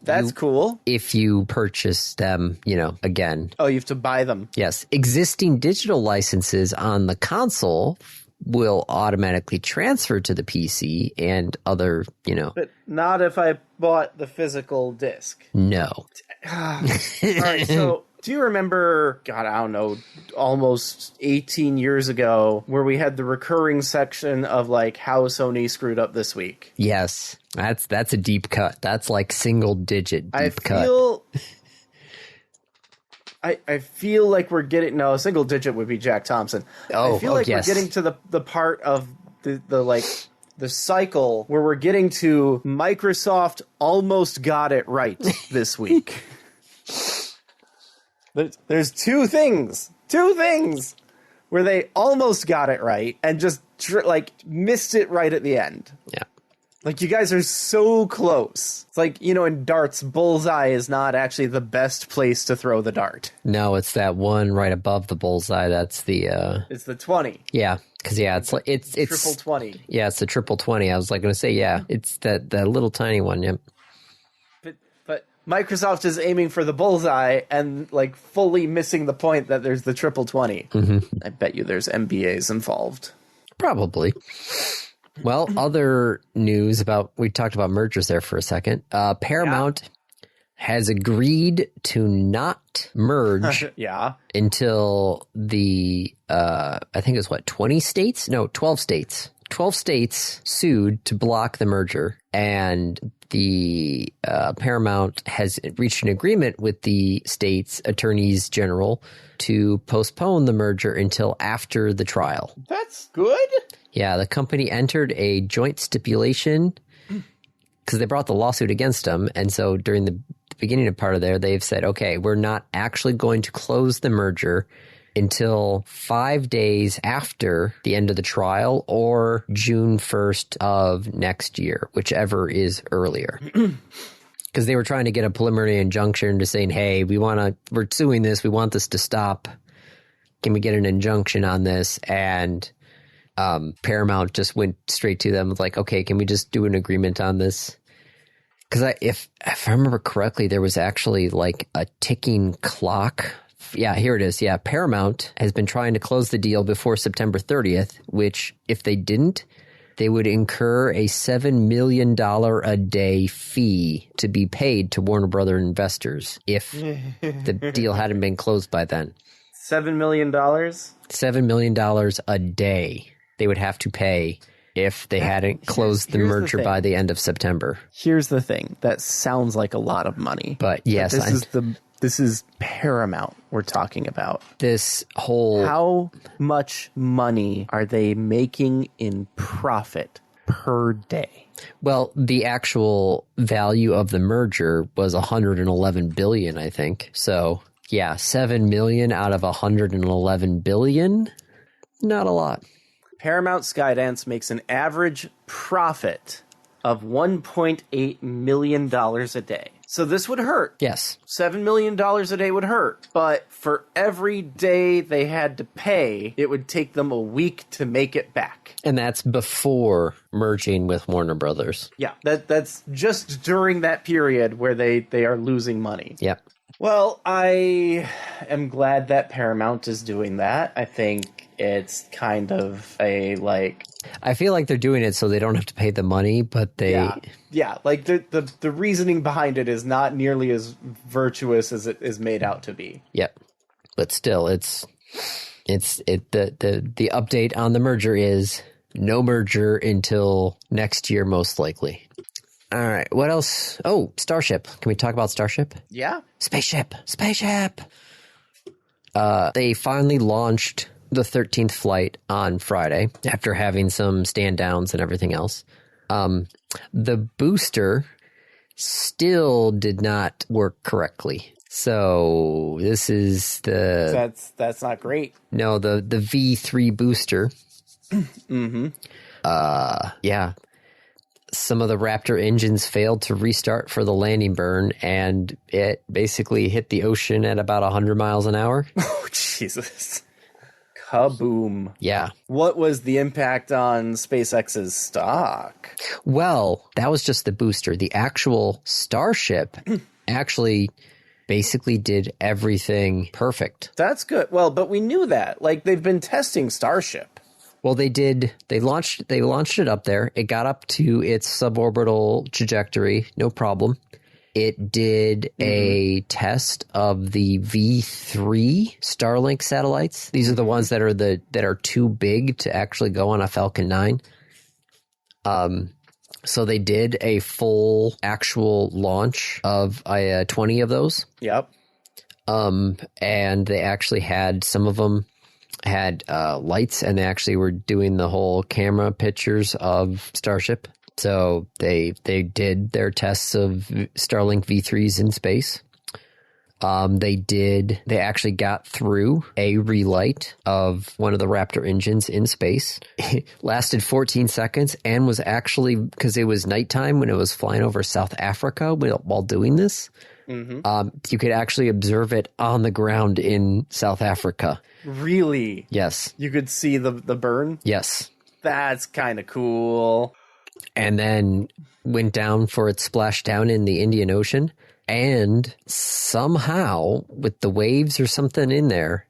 that's cool. If you purchase them, again. Oh, you have to buy them. Yes. Existing digital licenses on the console will automatically transfer to the PC and other, But not if I bought the physical disc. No. All right, so do you remember, God, I don't know, almost 18 years ago, where we had the recurring section of like how Sony screwed up this week? Yes. That's a deep cut. That's like single digit deep cut. I feel like we're getting... No, a single digit would be Jack Thompson. I feel like yes. we're getting to the part of the cycle where we're getting to Microsoft almost got it right this week. There's two things where they almost got it right and just missed it right at the end. Yeah. Like, you guys are so close. It's like, in darts, bullseye is not actually the best place to throw the dart. No, it's that one right above the bullseye. That's the It's the 20. Yeah, because it's triple 20. Yeah, it's the triple 20. I was going to say, yeah, it's that little tiny one. Yep. But Microsoft is aiming for the bullseye and fully missing the point that there's the triple 20. Mm-hmm. I bet you there's MBAs involved. Probably. Well, other news we talked about mergers there for a second. Paramount has agreed to not merge until I think it was 20 states? No, 12 states. 12 states sued to block the merger, and the Paramount has reached an agreement with the state's attorneys general to postpone the merger until after the trial. That's good. Yeah, the company entered a joint stipulation because they brought the lawsuit against them. And so during the beginning of part of there, they've said, okay, we're not actually going to close the merger until 5 days after the end of the trial or June 1st of next year, whichever is earlier. Because they were trying to get a preliminary injunction to saying, hey, we're suing this. We want this to stop. Can we get an injunction on this? And Paramount just went straight to them like, okay, can we just do an agreement on this? Because if I remember correctly, there was actually a ticking clock. Yeah, here it is. Yeah, Paramount has been trying to close the deal before September 30th, which if they didn't, they would incur a $7 million a day fee to be paid to Warner Brothers investors if the deal hadn't been closed by then. $7 million? $7 million a day they would have to pay if they hadn't closed the merger by the end of September. Here's the thing. That sounds like a lot of money. But yes, this is Paramount we're talking about. How much money are they making in profit per day? Well, the actual value of the merger was $111 billion, I think. So, yeah, $7 million out of $111 billion, not a lot. Paramount Skydance makes an average profit of $1.8 million a day. So this would hurt. Yes. $7 million a day would hurt. But for every day they had to pay, it would take them a week to make it back. And that's before merging with Warner Brothers. Yeah, that's just during that period where they are losing money. Yep. Well, I am glad that Paramount is doing that. I think it's kind of I feel like they're doing it so they don't have to pay the money, but they... Yeah, the reasoning behind it is not nearly as virtuous as it is made out to be. Yep. But still, the update on the merger is no merger until next year, most likely. All right, what else? Oh, Starship. Can we talk about Starship? Yeah. Spaceship. They finally launched the 13th flight on Friday after having some stand downs and everything else. The booster still did not work correctly. So this is that's not great. No, the V3 booster. Mm-hmm. Yeah. Some of the Raptor engines failed to restart for the landing burn, and it basically hit the ocean at about 100 miles an hour. Oh, Jesus. Kaboom. Yeah. What was the impact on SpaceX's stock? Well, that was just the booster. The actual Starship actually basically did everything perfect. That's good. Well, but we knew that. They've been testing Starship. Well, they did. They launched it up there. It got up to its suborbital trajectory, no problem. It did a test of the V3 Starlink satellites. These are the ones that are too big to actually go on a Falcon 9. So they did a full actual launch of 20 of those. Yep. And they actually had some of them had lights, and they actually were doing the whole camera pictures of Starship. So they did their tests of Starlink V3s in space. They actually got through a relight of one of the Raptor engines in space. It lasted 14 seconds and was actually, because it was nighttime when it was flying over South Africa while doing this. You could actually observe it on the ground in South Africa. Really? Yes. You could see the burn? Yes. That's kind of cool. And then went down for its splashdown in the Indian Ocean. And somehow, with the waves or something in there,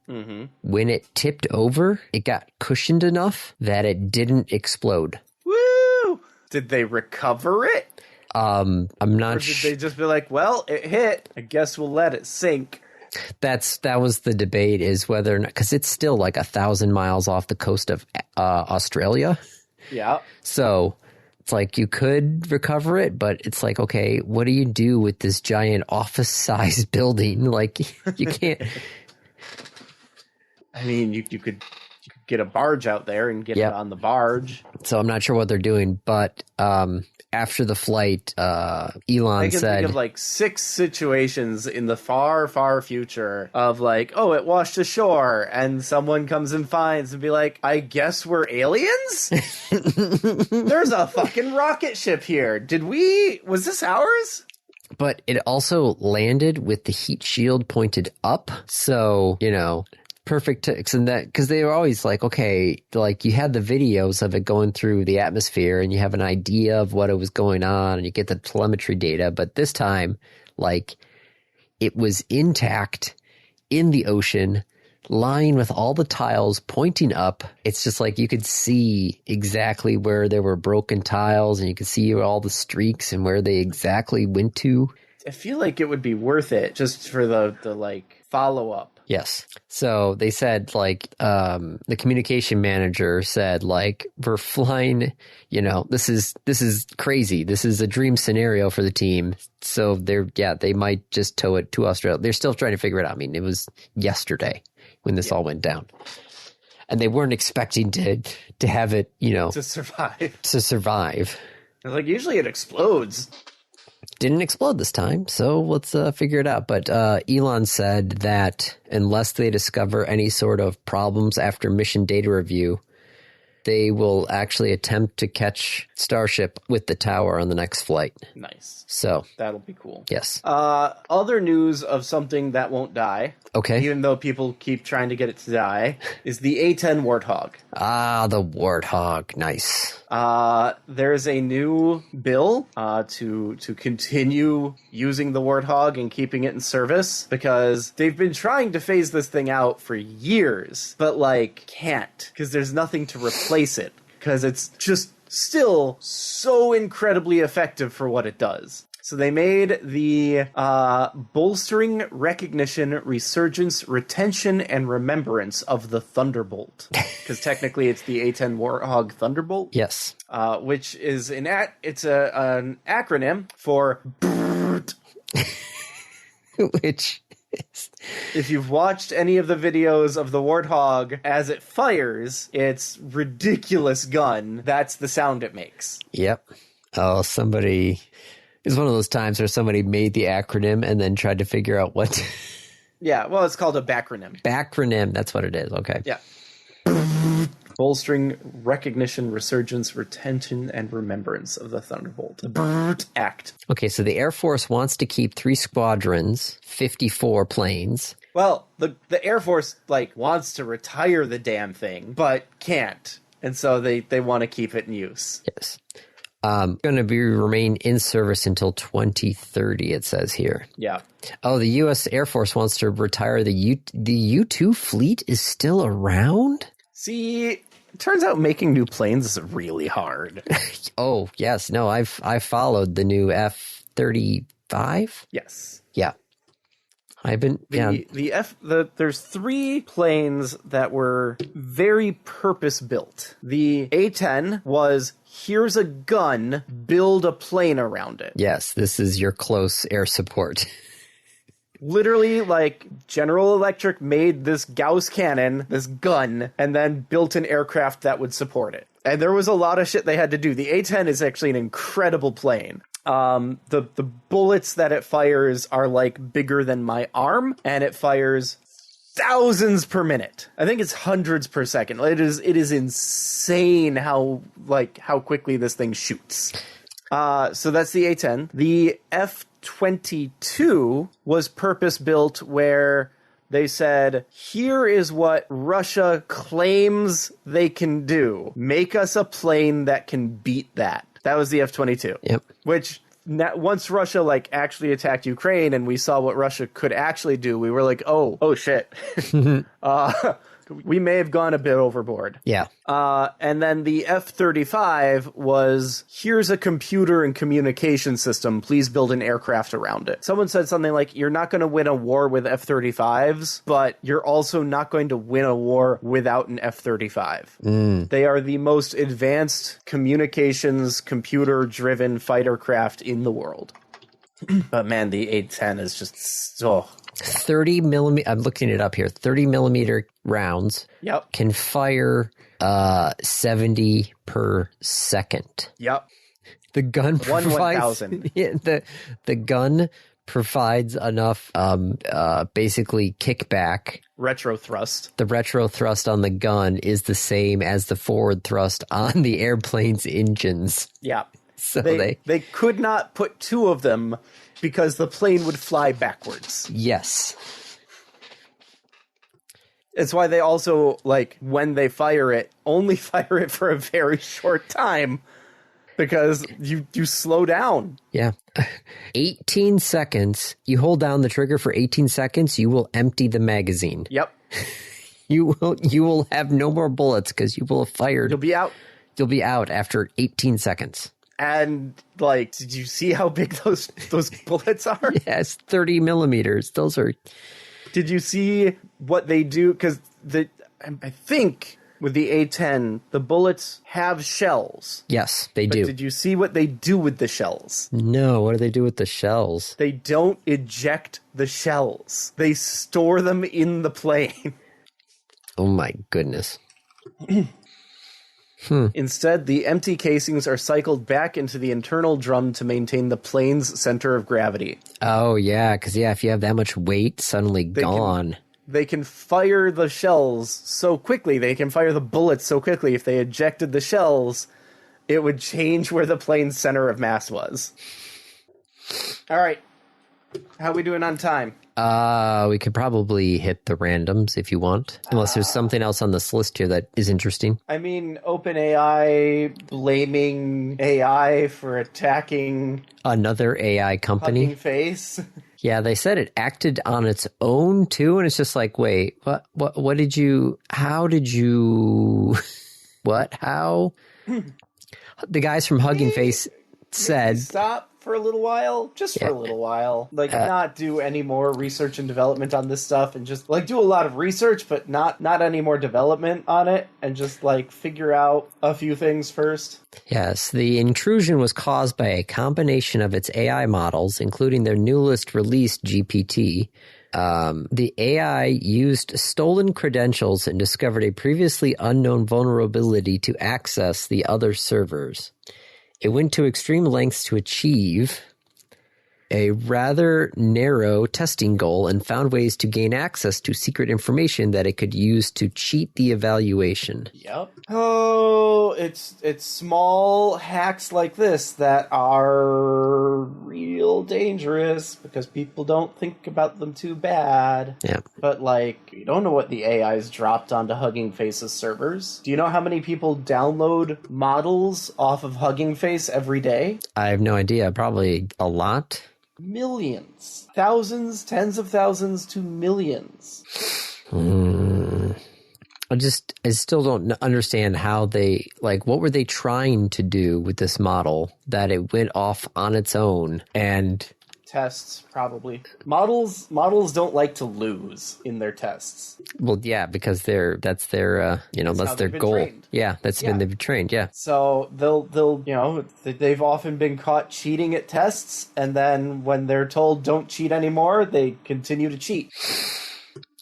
when it tipped over, it got cushioned enough that it didn't explode. Woo! Did they recover it? I'm not Or did they just be like, well, it hit. I guess we'll let it sink. That was the debate, is whether or not, because it's still like 1,000 miles off the coast of Australia. Yeah. So it's like you could recover it, but it's like, okay, what do you do with this giant office-sized building? Like, you can't. I mean, you could get a barge out there and get it on the barge. So I'm not sure what they're doing, but after the flight, Elon I can said, think of like 6 situations in the far, far future of like, oh, it washed ashore, and someone comes and finds and be like, I guess we're aliens? There's a fucking rocket ship here. Was this ours? but it also landed with the heat shield pointed up. So, perfect because they were always like, okay, like you had the videos of it going through the atmosphere and you have an idea of what it was going on and you get the telemetry data. But this time, like, it was intact in the ocean, lying with all the tiles pointing up. It's just like you could see exactly where there were broken tiles and you could see all the streaks and where they exactly went to. I feel like it would be worth it just for the like follow up. Yes. So they said, like, the communication manager said, like, we're flying, this is crazy. This is a dream scenario for the team. So they might just tow it to Australia. They're still trying to figure it out. I mean, it was yesterday when this all went down. And they weren't expecting to have it, To survive. Like, usually it explodes. Didn't explode this time, so let's figure it out. But Elon said that unless they discover any sort of problems after mission data review, they will actually attempt to catch Starship with the tower on the next flight. Nice. So that'll be cool. Yes. Other news of something that won't die, okay, even though people keep trying to get it to die, is the A10 Warthog. Ah, the Warthog. Nice. There's a new bill to continue using the Warthog and keeping it in service, because they've been trying to phase this thing out for years, but can't, because there's nothing to replace it, because it's just still so incredibly effective for what it does. So they made the bolstering recognition, resurgence, retention, and remembrance of the Thunderbolt. Because technically it's the A10 Warthog Thunderbolt. Yes. Which is an acronym for BRRT. Which is... If you've watched any of the videos of the Warthog as it fires its ridiculous gun, that's the sound it makes. Yep. Oh, somebody... It's one of those times where somebody made the acronym and then tried to figure out what... Yeah, well, it's called a backronym. Backronym, that's what it is, okay. Yeah. Bolstering recognition, resurgence, retention, and remembrance of the Thunderbolt. The BRRT Act. Okay, so the Air Force wants to keep 3 squadrons, 54 planes. Well, the Air Force, wants to retire the damn thing, but can't. And so they want to keep it in use. Yes. Going to remain in service until 2030, it says here. Yeah. Oh, the U.S. Air Force wants to retire the U-2 fleet is still around? See, it turns out making new planes is really hard. Oh, yes. No, I've followed the new F-35. Yes. Yeah. I've been... There's 3 planes that were very purpose-built. The A-10 was... Here's a gun, build a plane around it. Yes, this is your close air support. Literally, General Electric made this Gauss cannon, this gun, and then built an aircraft that would support it. And there was a lot of shit they had to do. The A-10 is actually an incredible plane. The bullets that it fires are like bigger than my arm, and it fires thousands per minute. I think it's hundreds per second. It is insane how quickly this thing shoots. So that's the A-10. The F-22 was purpose-built where they said, here is what Russia claims they can do. Make us a plane that can beat that. That was the F-22. Yep. Which, once Russia, actually attacked Ukraine and we saw what Russia could actually do, we were like, oh shit. We may have gone a bit overboard. Yeah. And then the F-35 was, here's a computer and communication system. Please build an aircraft around it. Someone said something like, you're not going to win a war with F-35s, but you're also not going to win a war without an F-35. They are the most advanced communications, computer-driven fighter craft in the world. But man, the A-10 is just so... 30 millimeter. I'm looking it up here. 30 millimeter rounds. Yep. Can fire 70 per second. Yep. The gun provides 1,000. Yeah, the gun provides enough basically kickback. Retro thrust. The retro thrust on the gun is the same as the forward thrust on the airplane's engines. Yeah. So they could not put two of them because the plane would fly backwards. Yes. It's why they also, when they fire it, only fire it for a very short time. Because you slow down. Yeah. 18 seconds. You hold down the trigger for 18 seconds, you will empty the magazine. Yep. You will have no more bullets because you will have fired. You'll be out. You'll be out after 18 seconds. And, did you see how big those bullets are? Yes, 30 millimeters. Those are... Did you see what they do? Because I think with the A-10, the bullets have shells. Yes, they But do. did you see what they do with the shells? No, what do they do with the shells? They don't eject the shells. They store them in the plane. Oh my goodness. Instead, the empty casings are cycled back into the internal drum to maintain the plane's center of gravity. Oh, yeah, because, if you have that much weight, suddenly gone. They can fire the shells so quickly. They can fire the bullets so quickly. If they ejected the shells, it would change where the plane's center of mass was. All right. How are we doing on time? We could probably hit the randoms if you want. Unless there's something else on this list here that is interesting. I mean, OpenAI blaming AI for attacking Another AI company. Hugging Face. Yeah, they said it acted on its own too, and it's just like, wait, what did you, how did you, what, how? The guys from Hugging Face said... Stop for a little while, just for a little while. Not do any more research and development on this stuff, and just, do a lot of research, but not any more development on it, and just, figure out a few things first. Yes, the intrusion was caused by a combination of its AI models, including their newest released GPT. The AI used stolen credentials and discovered a previously unknown vulnerability to access the other servers. It went to extreme lengths to achieve a rather narrow testing goal and found ways to gain access to secret information that it could use to cheat the evaluation. Yep. Oh, it's small hacks like this that are real dangerous because people don't think about them too bad. Yeah. But, you don't know what the AI's dropped onto Hugging Face's servers. Do you know how many people download models off of Hugging Face every day? I have no idea. Probably a lot. Millions. Thousands, tens of thousands to millions. I still don't understand how they, what were they trying to do with this model that it went off on its own and... Tests, probably. Models don't like to lose in their tests. Well, yeah, because that's their goal. Trained. Yeah, they've been trained, yeah. So they've often been caught cheating at tests, and then when they're told don't cheat anymore, they continue to cheat.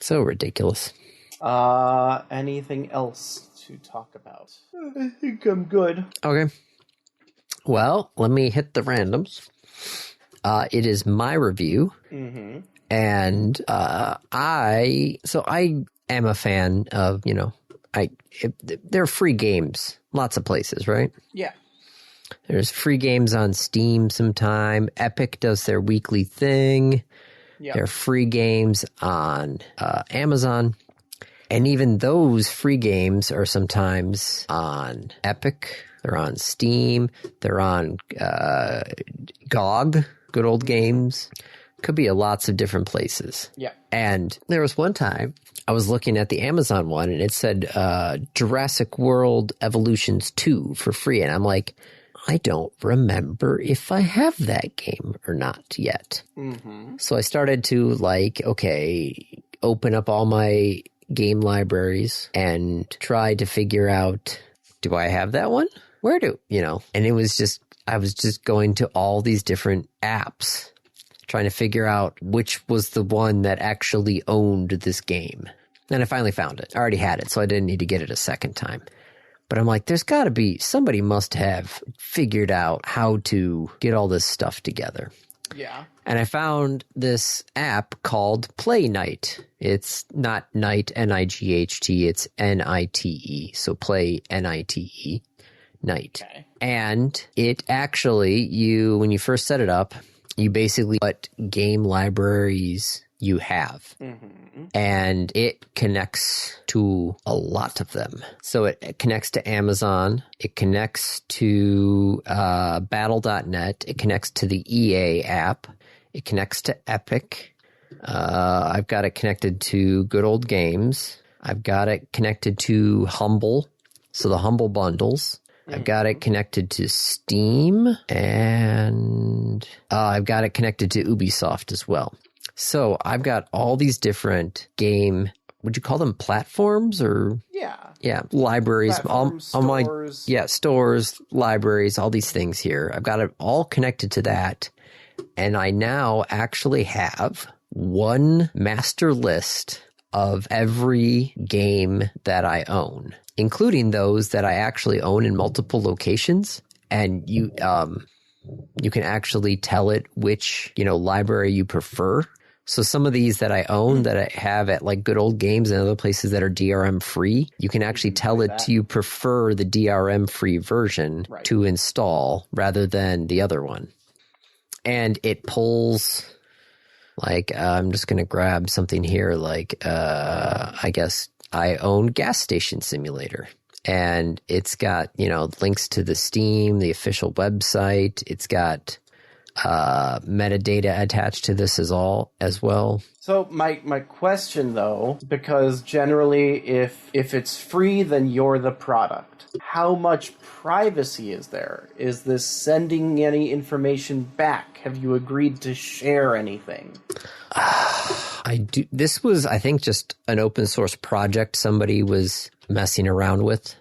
So ridiculous. Anything else to talk about? I think I'm good. Okay. Well, let me hit the randoms. It is my review. Mm-hmm. And I am a fan of, there are free games, lots of places, right? Yeah. There's free games on Steam sometime. Epic does their weekly thing. Yep. There are free games on Amazon. And even those free games are sometimes on Epic. They're on Steam. They're on GOG, Good Old Games. Could be at lots of different places. Yeah. And there was one time I was looking at the Amazon one and it said Jurassic World Evolutions 2 for free. And I'm like, I don't remember if I have that game or not yet. Mm-hmm. So I started to open up all my game libraries and try to figure out, do I have that one? Where do, and it was just, I was just going to all these different apps trying to figure out which was the one that actually owned this game. And I finally found it. I already had it, so I didn't need to get it a second time. But I'm like, there's got to be, somebody must have figured out how to get all this stuff together. Yeah. And I found this app called Playnite. It's not Night, N-I-G-H-T, it's N-I-T-E. So Play, N-I-T-E, Night. Okay. And it actually, when you first set it up, you basically what game libraries you have. Mm-hmm. And it connects to a lot of them. So it connects to Amazon. It connects to Battle.net. It connects to the EA app. It connects to Epic. I've got it connected to Good Old Games. I've got it connected to Humble. So the Humble bundles. I've got it connected to Steam, and I've got it connected to Ubisoft as well. So I've got all these different game, would you call them platforms or? Yeah, libraries. Stores. Stores, libraries, all these things here. I've got it all connected to that. And I now actually have one master list of every game that I own, including those that I actually own in multiple locations. And you can actually tell it which, library you prefer. So some of these that I own that I have at like Good Old Games and other places that are DRM free, you can actually tell it you prefer the DRM free version to install rather than the other one. And it pulls, I'm just going to grab something here. I guess I own Gas Station Simulator. And it's got, links to the Steam, the official website. It's got metadata attached to this as well. So my question though, because generally if it's free, then you're the product. How much privacy is there? Is this sending any information back? Have you agreed to share anything? This was, I think, just an open source project somebody was messing around with.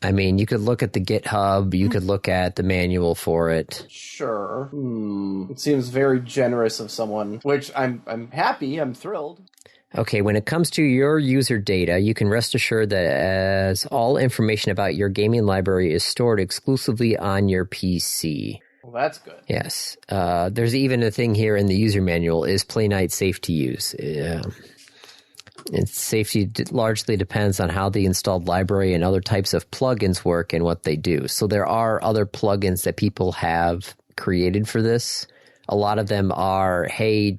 I mean, you could look at the GitHub, you could look at the manual for it. Sure. It seems very generous of someone, which I'm happy, I'm thrilled. Okay, when it comes to your user data, you can rest assured that as all information about your gaming library is stored exclusively on your PC. Well, that's good. Yes. There's even a thing here in the user manual, is Playnite safe to use? Its safety largely depends on how the installed library and other types of plugins work and what they do. So there are other plugins that people have created for this. A lot of them are, hey,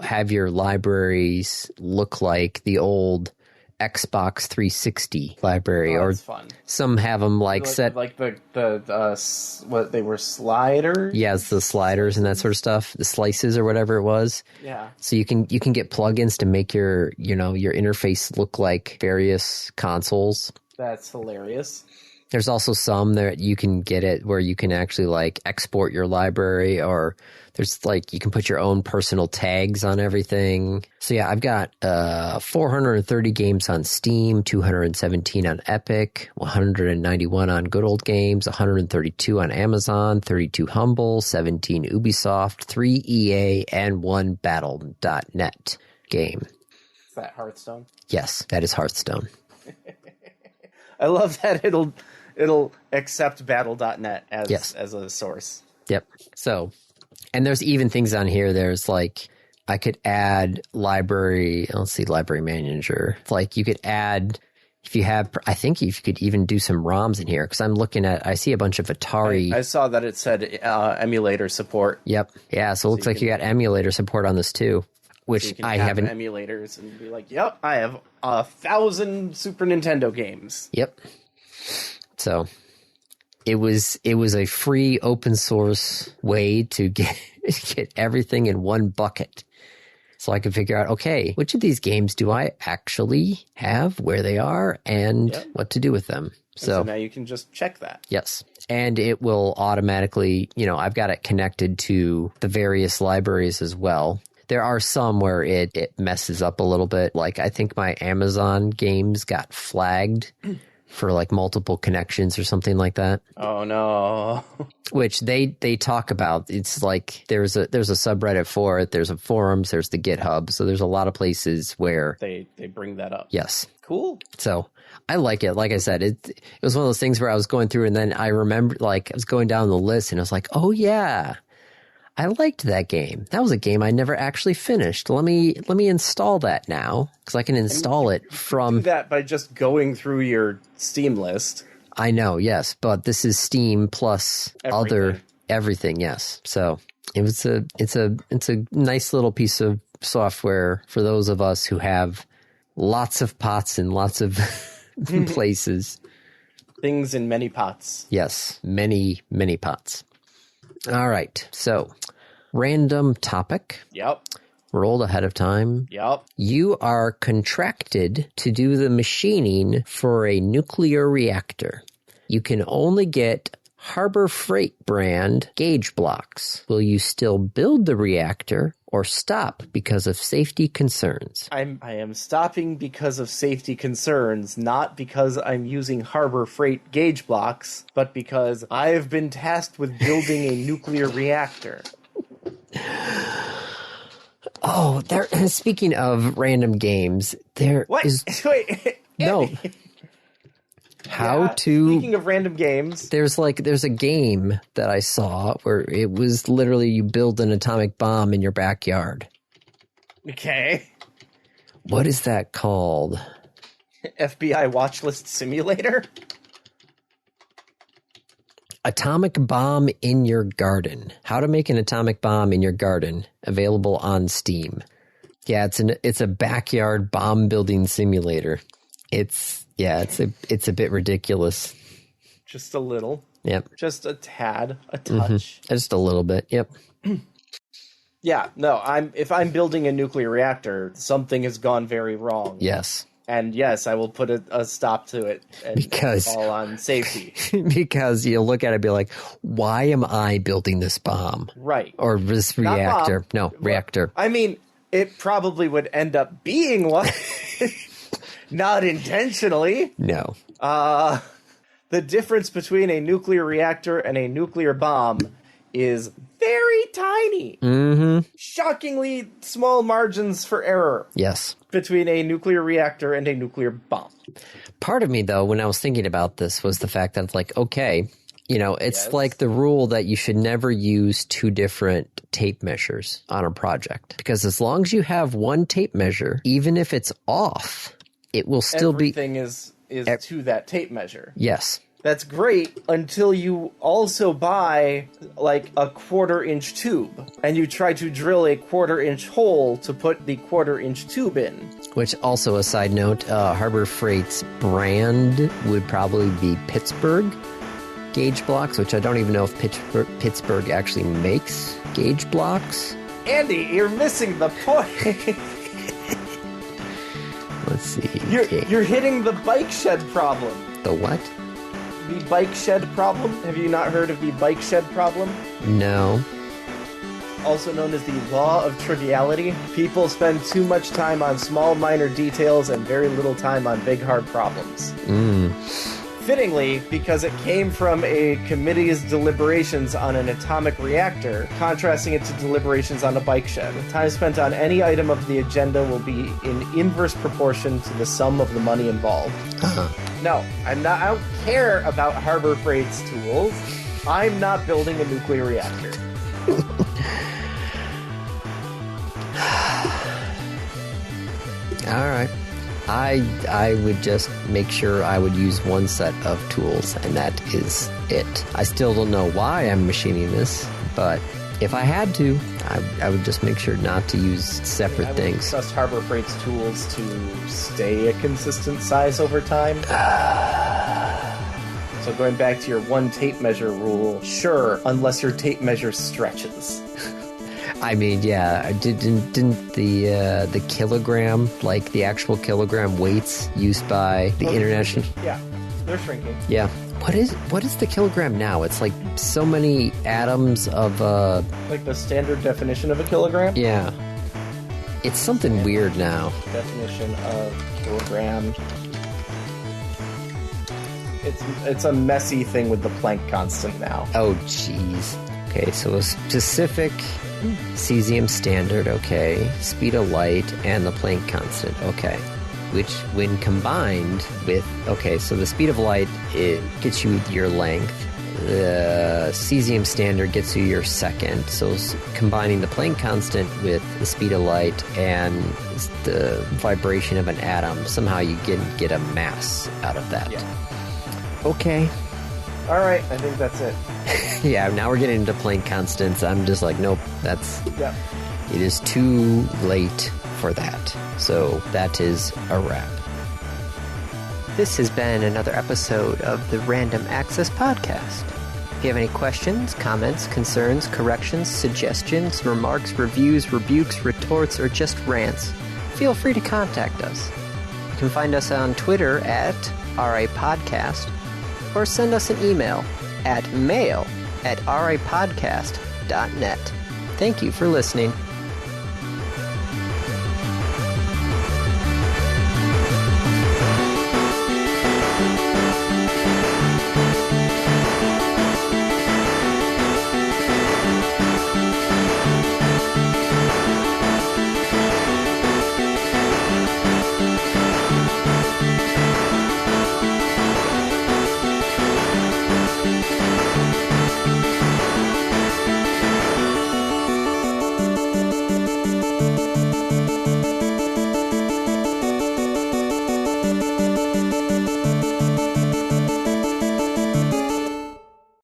have your libraries look like the old Xbox 360 library, or fun. Some have them set like the what they were sliders. Yeah, it's the sliders and that sort of stuff, the slices or whatever it was. Yeah. So you can get plugins to make your your interface look like various consoles. That's hilarious. There's also some that you can get it where you can actually export your library, or there's you can put your own personal tags on everything. So yeah, I've got 430 games on Steam, 217 on Epic, 191 on Good Old Games, 132 on Amazon, 32 Humble, 17 Ubisoft, 3 EA, and 1 Battle.net game. Is that Hearthstone? Yes, that is Hearthstone. I love that it'll accept battle.net as Yes. as a source. Yep. So, and there's even things on here. There's like, I could add library. Let's see, library manager. Like you could add, if you have, I think you could even do some ROMs in here. Cause I'm looking at, I see a bunch of Atari. I saw that it said emulator support. Yep. Yeah. So it looks like you got emulator support on this too, which You can I have haven't. emulators and be like, yep, I have 1,000 Super Nintendo games. Yep. So it was a free open source way to get everything in one bucket. So I could figure out, okay, which of these games do I actually have, where they are, and what to do with them. So now you can just check that. Yes. And it will automatically, I've got it connected to the various libraries as well. There are some where it messes up a little bit. Like I think my Amazon games got flagged for like multiple connections or something like that. Oh no. Which they talk about. It's like there's a subreddit for it, there's a forums, there's the GitHub. So there's a lot of places where they bring that up. Yes. Cool. So I like it. Like I said, it was one of those things where I was going through and then I remember like I was going down the list and I was like, oh yeah, I liked that game. That was a game I never actually finished. Let me install that now because I can install it from. Do that by just going through your Steam list. I know, yes, but this is Steam plus everything. Yes, so it's a nice little piece of software for those of us who have lots of pots and lots of places. Things in many pots. Yes, many pots. All right, so random topic. Yep. Rolled ahead of time. Yep. You are contracted to do the machining for a nuclear reactor. You can only get Harbor Freight brand gauge blocks. Will you still build the reactor or stop because of safety concerns? I am stopping because of safety concerns, not because I'm using Harbor Freight gauge blocks, but because I have been tasked with building a nuclear reactor. Oh, speaking of random games, What? Wait. No. Speaking of random games, there's a game that I saw where it was literally you build an atomic bomb in your backyard. Okay. What is that called? FBI watch list simulator? Atomic bomb in your garden. How to make an atomic bomb in your garden. Available on Steam. Yeah, it's a backyard bomb building simulator. It's a bit ridiculous. Just a little. Yep. Just a tad, a touch. Just a little bit. Yep. Yeah, no, if I'm building a nuclear reactor, something has gone very wrong. Yes. And yes, I will put a stop to it and call on safety. Because you'll look at it and be like, why am I building this bomb? Right. Or this reactor. No, reactor. I mean, it probably would end up being one. Not intentionally. No. The difference between a nuclear reactor and a nuclear bomb is very tiny. Mm-hmm. Shockingly small margins for error. Yes. Between a nuclear reactor and a nuclear bomb. Part of me, though, when I was thinking about this was the fact that it's like, okay, it's like the rule that you should never use two different tape measures on a project. Because as long as you have one tape measure, even if it's off, it will still Everything is to that tape measure. Yes. That's great until you also buy like a 1/4-inch tube and you try to drill a 1/4-inch hole to put the 1/4-inch tube in. Which also, a side note, Harbor Freight's brand would probably be Pittsburgh gauge blocks, which I don't even know if Pittsburgh actually makes gauge blocks. Andy, you're missing the point. Let's see. You're hitting the bike shed problem. The what? The bike shed problem? Have you not heard of the bike shed problem? No. Also known as the law of triviality. People spend too much time on small, minor details and very little time on big, hard problems. Fittingly, because it came from a committee's deliberations on an atomic reactor, contrasting it to deliberations on a bike shed. Time spent on any item of the agenda will be in inverse proportion to the sum of the money involved. No, I don't care about Harbor Freight's tools. I'm not building a nuclear reactor. All right. I would just make sure I would use one set of tools, and that is it. I still don't know why I'm machining this, but if I had to, I would just make sure not to use separate things. I would trust Harbor Freight's tools to stay a consistent size over time. So going back to your one tape measure rule, sure, unless your tape measure stretches. I mean, yeah, didn't the kilogram, like the actual kilogram weights used by the international... Yeah, they're shrinking. Yeah. What is the kilogram now? It's like so many atoms of... Like the standard definition of a kilogram? Yeah. It's something weird now. Definition of kilogram. It's a messy thing with the Planck constant now. Oh, jeez. Okay, so a specific cesium standard, okay, speed of light, and the Planck constant, okay. Which, when combined with, okay, so the speed of light, it gets you your length. The cesium standard gets you your second. So combining the Planck constant with the speed of light and the vibration of an atom, somehow you get a mass out of that. Yeah. Okay. All right, I think that's it. Yeah, now we're getting into Planck constants. I'm just like, nope, Yep. It is too late for that. So that is a wrap. This has been another episode of the Random Access Podcast. If you have any questions, comments, concerns, corrections, suggestions, remarks, reviews, rebukes, retorts, or just rants, feel free to contact us. You can find us on Twitter at RAPodcast, or send us an email at mail@rapodcast.net. Thank you for listening.